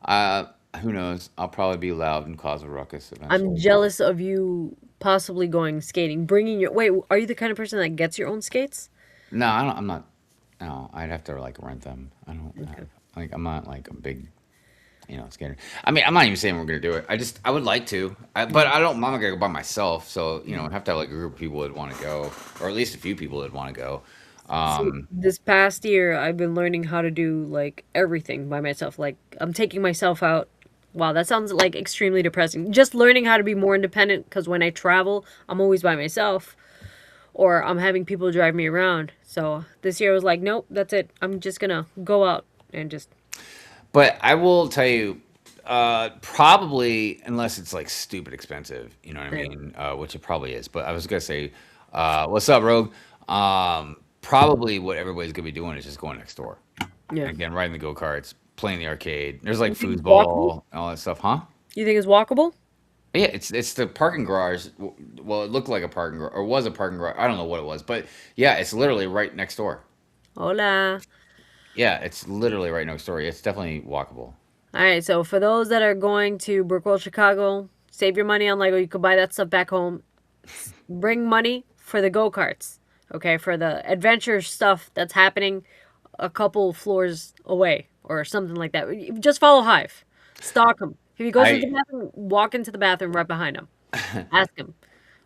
uh, who knows? I'll probably be loud and cause a ruckus I'm eventually. jealous of you possibly going skating. Bringing your wait, are you the kind of person that gets your own skates? No, I don't. I'm not. No, I'd have to like rent them. I don't Okay. have like I'm not like a big skater. I mean, I'm not even saying we're gonna do it. I would like to, but I don't. I'm not gonna go by myself. So I have to have like a group of people that want to go, or at least a few people that want to go. See, Um, this past year, I've been learning how to do like everything by myself. Like, I'm taking myself out. Wow, that sounds like extremely depressing. Just learning how to be more independent because when I travel, I'm always by myself or I'm having people drive me around. So this year I was like, nope, that's it. I'm just gonna go out and just, but I will tell you, probably unless it's like stupid expensive, you know what I yeah. mean? Which it probably is. But I was gonna say, what's up, Rogue? Probably what everybody's gonna be doing is just going next door. Yeah. Again, riding the go karts, playing the arcade. There's like You think it's walkable? foosball and all that stuff, huh? You think it's walkable? Yeah, it's the parking garage. Well, it looked like a parking garage, or was a parking garage. I don't know what it was, but yeah, it's literally right next door. Hola. Yeah, it's literally right next door. It's definitely walkable. All right, so for those that are going to Brookwell, Chicago, save your money on Lego. You could buy that stuff back home. Bring money for the go karts, okay? For the adventure stuff that's happening. a couple floors away or something like that. Just follow Hive. Stalk him. If he goes into the I bathroom, walk into the bathroom right behind him. Ask him.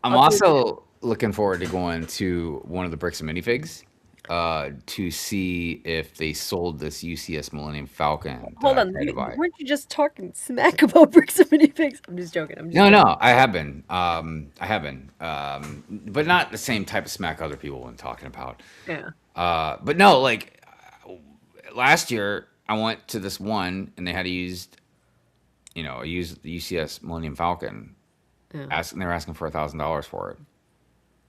I'm I'll tell you. also looking forward to going to one of the Bricks and Minifigs to see if they sold this UCS Millennium Falcon that Hold I on. tried to buy. Weren't you just talking smack about bricks and minifigs? I'm just joking. I'm just No, joking. no, I have been. I have been. But not the same type of smack other people have been talking about. Yeah. But no, like last year, I went to this one and they had I used the UCS Millennium Falcon. Yeah. They were asking for $1,000 for it.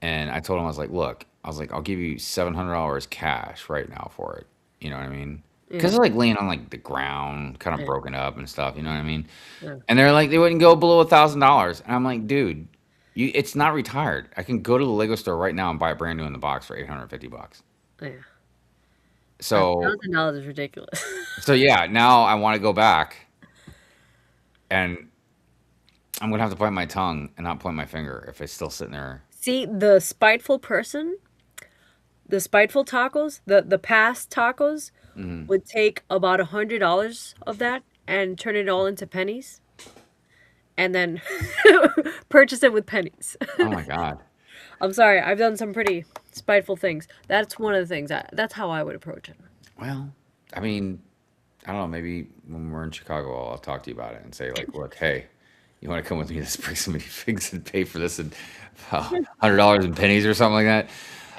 And I told him, I was like, look, I'll give you $700 cash right now for it. You know what I mean? Because Yeah. they're like laying on like the ground, kind of Yeah. broken up and stuff. You know what I mean? Yeah. And they're like, they wouldn't go below $1,000. And I'm like, dude, it's not retired. I can go to the Lego store right now and buy a brand new in the box for $850. Yeah. A So, $1,000 is ridiculous. so yeah, now I want to go back and I'm gonna have to bite my tongue and not point my finger if it's still sitting there. See, the spiteful person, the spiteful tacos, the past tacos Hmm. would take about $100 of that and turn it all into pennies and then purchase it with pennies. Oh my god. I'm sorry, I've done some pretty spiteful things. That's one of the things that's how I would approach it. Well, I mean, I don't know. Maybe when we're in Chicago, I'll talk to you about it and say like, look, hey, you want to come with me to Bring Some Figs and pay for this and $100 in pennies or something like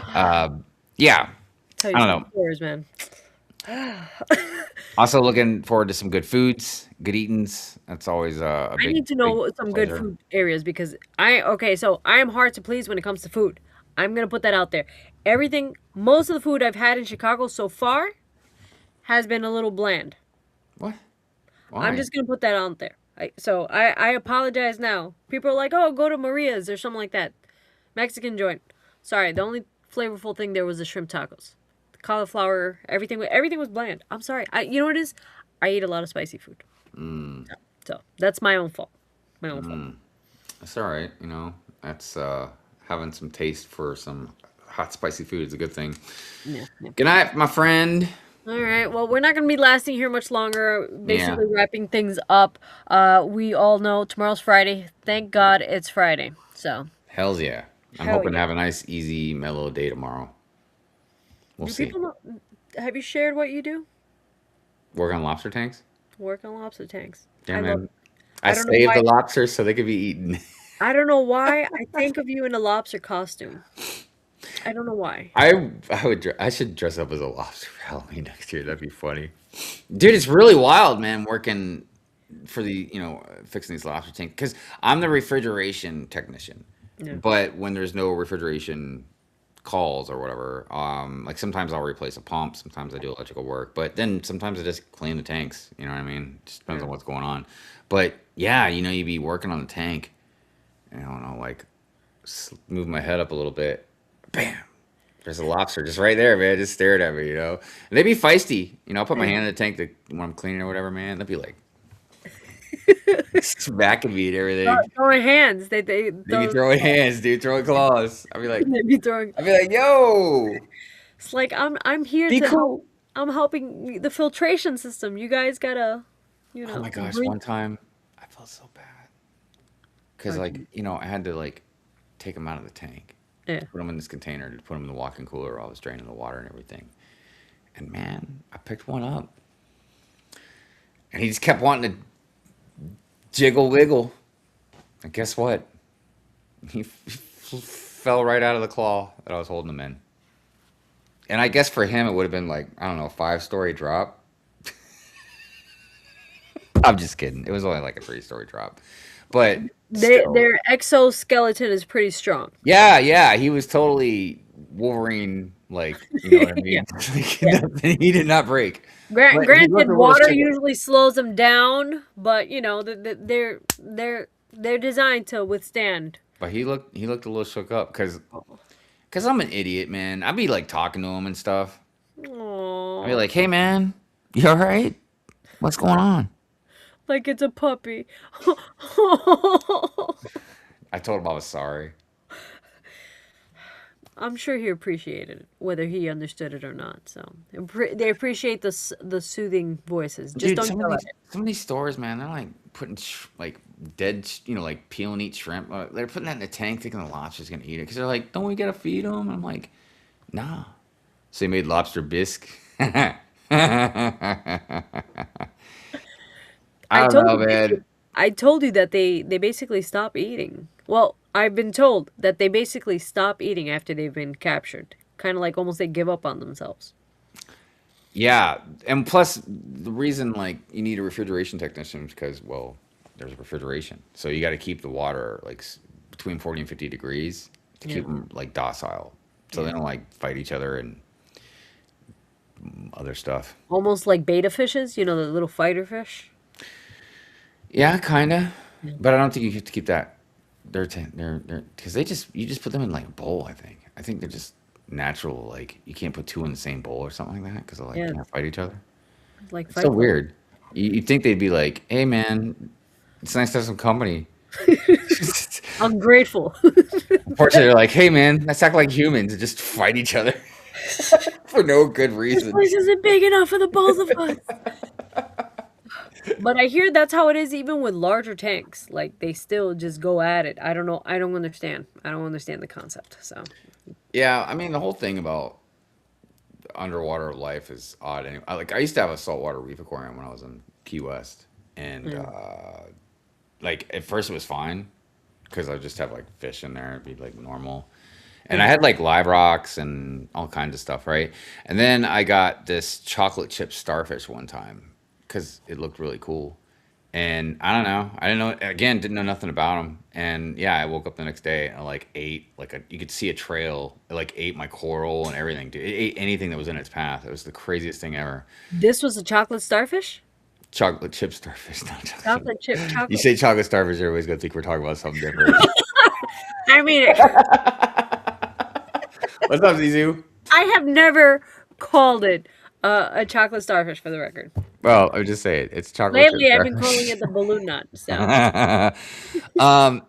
that? Yeah, Tell I you don't some know. stories, man. Also looking forward to some good foods, good eatings. That's always a I big, need to big know some good pleasure. food areas because okay, so I am hard to please when it comes to food. I'm gonna put that out there. Most of the food I've had in Chicago so far has been a little bland. What? I'm Why? just gonna put that out there. I apologize now. People are like, oh, go to Maria's or something like that. Mexican joint. Sorry, the only flavorful thing there was the shrimp tacos. The cauliflower, everything was bland. I'm sorry. You know what it is? I eat a lot of spicy food. Mm, So that's my own fault. My own fault. mm. That's all right. That's having some taste for some hot, spicy food is a good thing. Yeah. Yeah. Good night, my friend. All right. Well, we're not going to be lasting here much longer. Yeah. Basically, wrapping things up. We all know tomorrow's Friday. Thank God it's Friday. So, Hells yeah. I'm hell hoping to yeah. have a nice, easy, mellow day tomorrow. We'll Do see. people know? Have you shared what you do? Work on lobster tanks? Work on lobster tanks. Yeah, I love man. it. I I don't know saved the why. lobsters so they could be eaten. I don't know why I think of you in a lobster costume. I don't know why. I should dress up as a lobster for Halloween next year. That'd be funny. Dude, it's really wild, man, working for fixing these lobster tanks because I'm the refrigeration technician. Yeah. But when there's no refrigeration calls or whatever, like sometimes I'll replace a pump, sometimes I do electrical work, but then sometimes I just clean the tanks. You know what I mean? Just depends Yeah. on what's going on. But yeah, you'd be working on the tank, and I don't know, like move my head up a little bit, bam. There's a lobster just right there, man. Just stared at me. And they'd be feisty. I'll put my Yeah. hand in the tank when I'm cleaning or whatever, man. They'd be like smacking me and everything. Throwing hands. They'd be Throw. throwing hands, dude, throwing claws. They be throwing. I'd be like, yo, It's like I'm here be to help. cool. I'm helping the filtration system. You guys gotta, Oh my gosh, bring. one time I felt so bad because I had to like take them out of the tank, Yeah. put them in this container, to put them in the walk-in cooler while I was draining the water and everything. And man, I picked one up, and he just kept wanting to jiggle wiggle. And guess what? He fell right out of the claw that I was holding him in. And I guess for him it would have been like, I don't know, 5-story drop. I'm just kidding. It was only like a 3-story drop. But still. Their exoskeleton is pretty strong. Yeah, yeah. He was totally Wolverine, like, you know what I Yeah. mean? Like, Yeah. he did not break. But he looked Granted, a little water shook up. usually slows them down, but they're designed to withstand. But he looked a little shook up because I'm an idiot, man. I'd be like talking to him and stuff. I'd be Oh, like, hey man, you all right? What's going on? like it's a puppy. I told him I was sorry. I'm sure he appreciated it, whether he understood it or not. So they appreciate the soothing voices. Just Dude, don't yell at it. some of these stores, man, they're like putting like dead, like peel and eat shrimp. They're putting that in a tank, thinking the lobster's gonna eat it because they're like, don't we gotta feed them? I'm like, nah. So they made lobster bisque. I I don't told know, you man. I told you that they basically stop eating. Well, I've been told that they basically stop eating after they've been captured. Kind of like almost they give up on themselves. Yeah, and plus the reason like you need a refrigeration technician is because well, there's refrigeration, so you got to keep the water like between 40 and 50 degrees to Yeah. keep them like docile, so they Yeah. don't like fight each other and other stuff. Almost like beta fishes, you know, the little fighter fish. Yeah, kind of, Yeah. but I don't think you have to keep that. They're because they just you just put them in like a bowl. I think they're just natural. Like you can't put two in the same bowl or something like that because they like Yeah. can't fight each other. Like It's so Fight Club. weird. You'd think they'd be like, "Hey, man, it's nice to have some company." Ungrateful. Unfortunately, they're like, "Hey, man, let's act like humans and just fight each other for no good This reason." place isn't big enough for the both of us. But I hear that's how it is even with larger tanks. Like they still just go at it. I don't know. I don't understand. I don't understand the concept. So Yeah, I mean, the whole thing about underwater life is odd. Anyway, I used to have a saltwater reef aquarium when I was in Key West, and yeah. like at first it was fine because I would just have like fish in there, it'd be like normal. And I Yeah. had like live rocks and all kinds of stuff, right? And then I got this chocolate chip starfish one time because it looked really cool. And I don't know, I didn't know again, didn't know nothing about them. And yeah, I woke up the next day and I like ate like a you could see a trail. It like ate my coral and everything, dude. It ate anything that was in its path. It was the craziest thing ever. This was a chocolate starfish. Chocolate chip starfish, not chocolate. Chocolate chip You chocolate. say chocolate starfish, everybody's gonna think we're talking about something different. I mean, What's up, Zizu? I have never called it a chocolate starfish for the record. Well, I would just say it. It's chocolate chip Lately, I've been calling starfish. it the balloon nut. So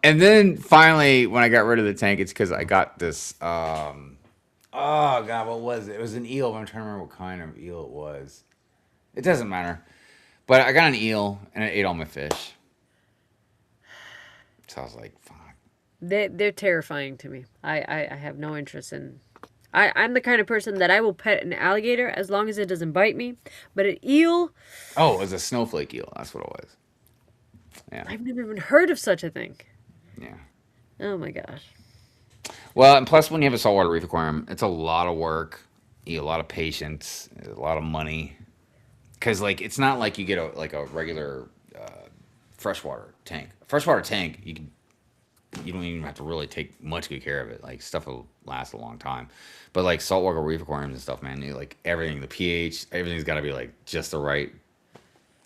And then finally, when I got rid of the tank, it's because I got this. Oh God, what was it? It was an eel. But I'm trying to remember what kind of eel it was. It doesn't matter. But I got an eel, and it ate all my fish. So I was like, "Fuck." they're terrifying to me. I have no interest in. I'm the kind of person that I will pet an alligator as long as it doesn't bite me. But an eel, Oh, it was a snowflake eel. That's what it was. Yeah, I've never even heard of such a thing. yeah. Oh my gosh. Well, and plus, when you have a saltwater reef aquarium, it's a lot of work, you need a lot of patience, a lot of money. Because like, it's not like you get a like a regular freshwater tank. A freshwater tank, you don't even have to really take much good care of it. Like stuff will last a long time. But like saltwater reef aquariums and stuff, man, you like everything, the pH, everything's got to be like just the right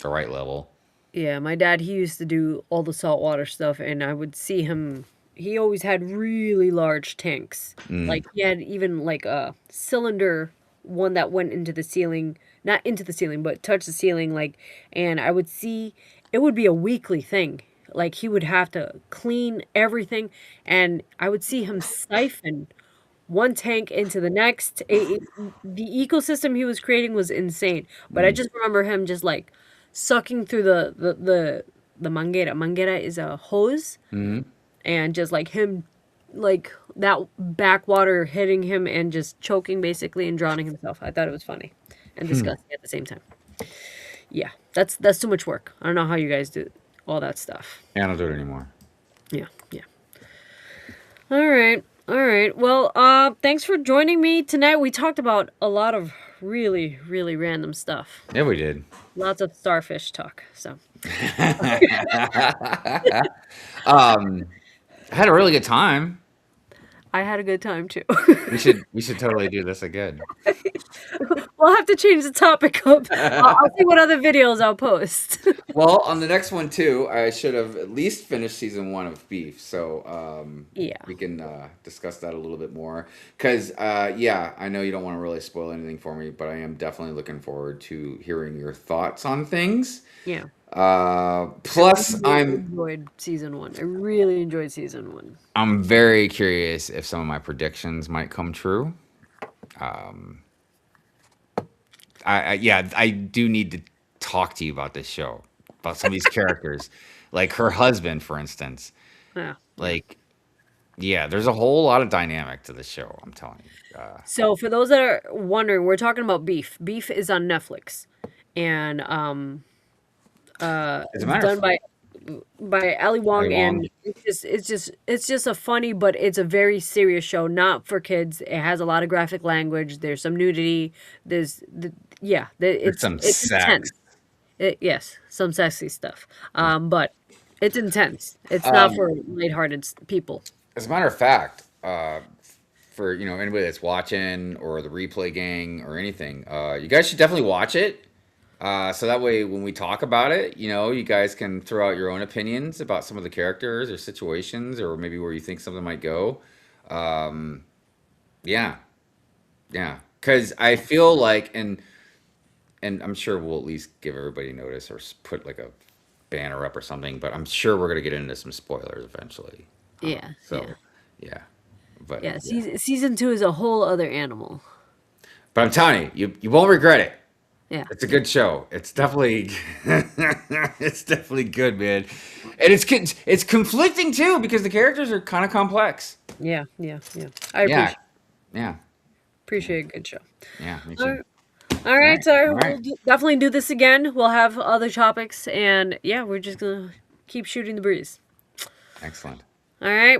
level. Yeah, my dad, he used to do all the saltwater stuff, and I would see him. He always had really large tanks. Mm. Like, he had even like a cylinder one that went into the ceiling, not into the ceiling, but touched the ceiling. Like, and I would see it would be a weekly thing. Like, he would have to clean everything, and I would see him siphon one tank into the next. The ecosystem he was creating was insane. But I Mm. just remember him just like sucking through the manguera. Manguera is a hose, Mm. and just like him, like that backwater hitting him and just choking basically and drowning himself. I thought it was funny and Hmm. disgusting at the same time. Yeah, that's too much work. I don't know how you guys do all that stuff. Yeah, I don't do it anymore. Yeah, yeah. All right. All right. Well, thanks for joining me tonight. We talked about a lot of really, really random stuff. Yeah, we did. Lots of starfish talk. So, I had a really good time. I had a good time too. We should totally do this again. we'll have to change the topic up. I'll see what other videos I'll post. Well, on the next one too, I should have at least finished season one of Beef, so Yeah. we can discuss that a little bit more. Because yeah, I know you don't want to really spoil anything for me, but I am definitely looking forward to hearing your thoughts on things. Yeah. I Plus, really enjoyed season one. I really enjoyed season one. I'm very curious if some of my predictions might come true. Um, yeah, I do need to talk to you about this show, about some of these characters, like her husband, for instance. Yeah. Yeah. Like, yeah, there's a whole lot of dynamic to the show. I'm telling you. So for those that are wondering, we're talking about Beef. Beef is on Netflix, and As a it's matter of done fact, by Ali Ali Wong, Wong, and it's just a funny, but it's a very serious show, not for kids. It has a lot of graphic language. There's some nudity. Yeah, there's some it's sex. intense. Yes, some sexy stuff. But it's intense. It's not Um, for lighthearted people. as a matter of fact, for anybody that's watching or the replay gang or anything, you guys should definitely watch it. So that way, when we talk about it, you guys can throw out your own opinions about some of the characters or situations, or maybe where you think something might go. Um, yeah, yeah. Because I feel like, and I'm sure we'll at least give everybody notice or put like a banner up or something. But I'm sure we're gonna get into some spoilers eventually. Yeah, yeah, So, yeah. But yeah. yeah. Season two is a whole other animal. But I'm telling you, you won't regret it. Yeah, It's a yeah, good show. It's definitely it's definitely good, man. And it's conflicting too because the characters are kind of complex. yeah, yeah, yeah. I Yeah. Yeah. Yeah. appreciate a good show. Yeah, me All too. right, all All right, right. sir. All We'll right. definitely do this again. We'll have other topics, and yeah, we're just gonna keep shooting the breeze. Excellent. All right.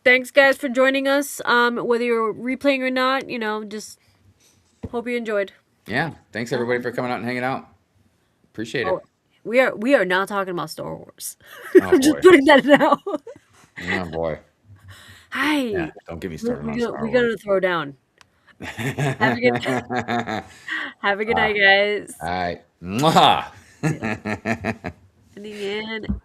Thanks, guys, for joining us. Whether you're replaying or not, just hope you enjoyed. Yeah. Thanks everybody for coming out and hanging out. Appreciate Oh, it. we are not talking about Star Wars. Oh I'm just boy. putting that out. Oh boy. Yeah. Hi. Don't get me We're, started we're on gonna Star we're Wars. gonna throw down. Have a good have a good All night, guys. right. Mwah. Yeah. Ending in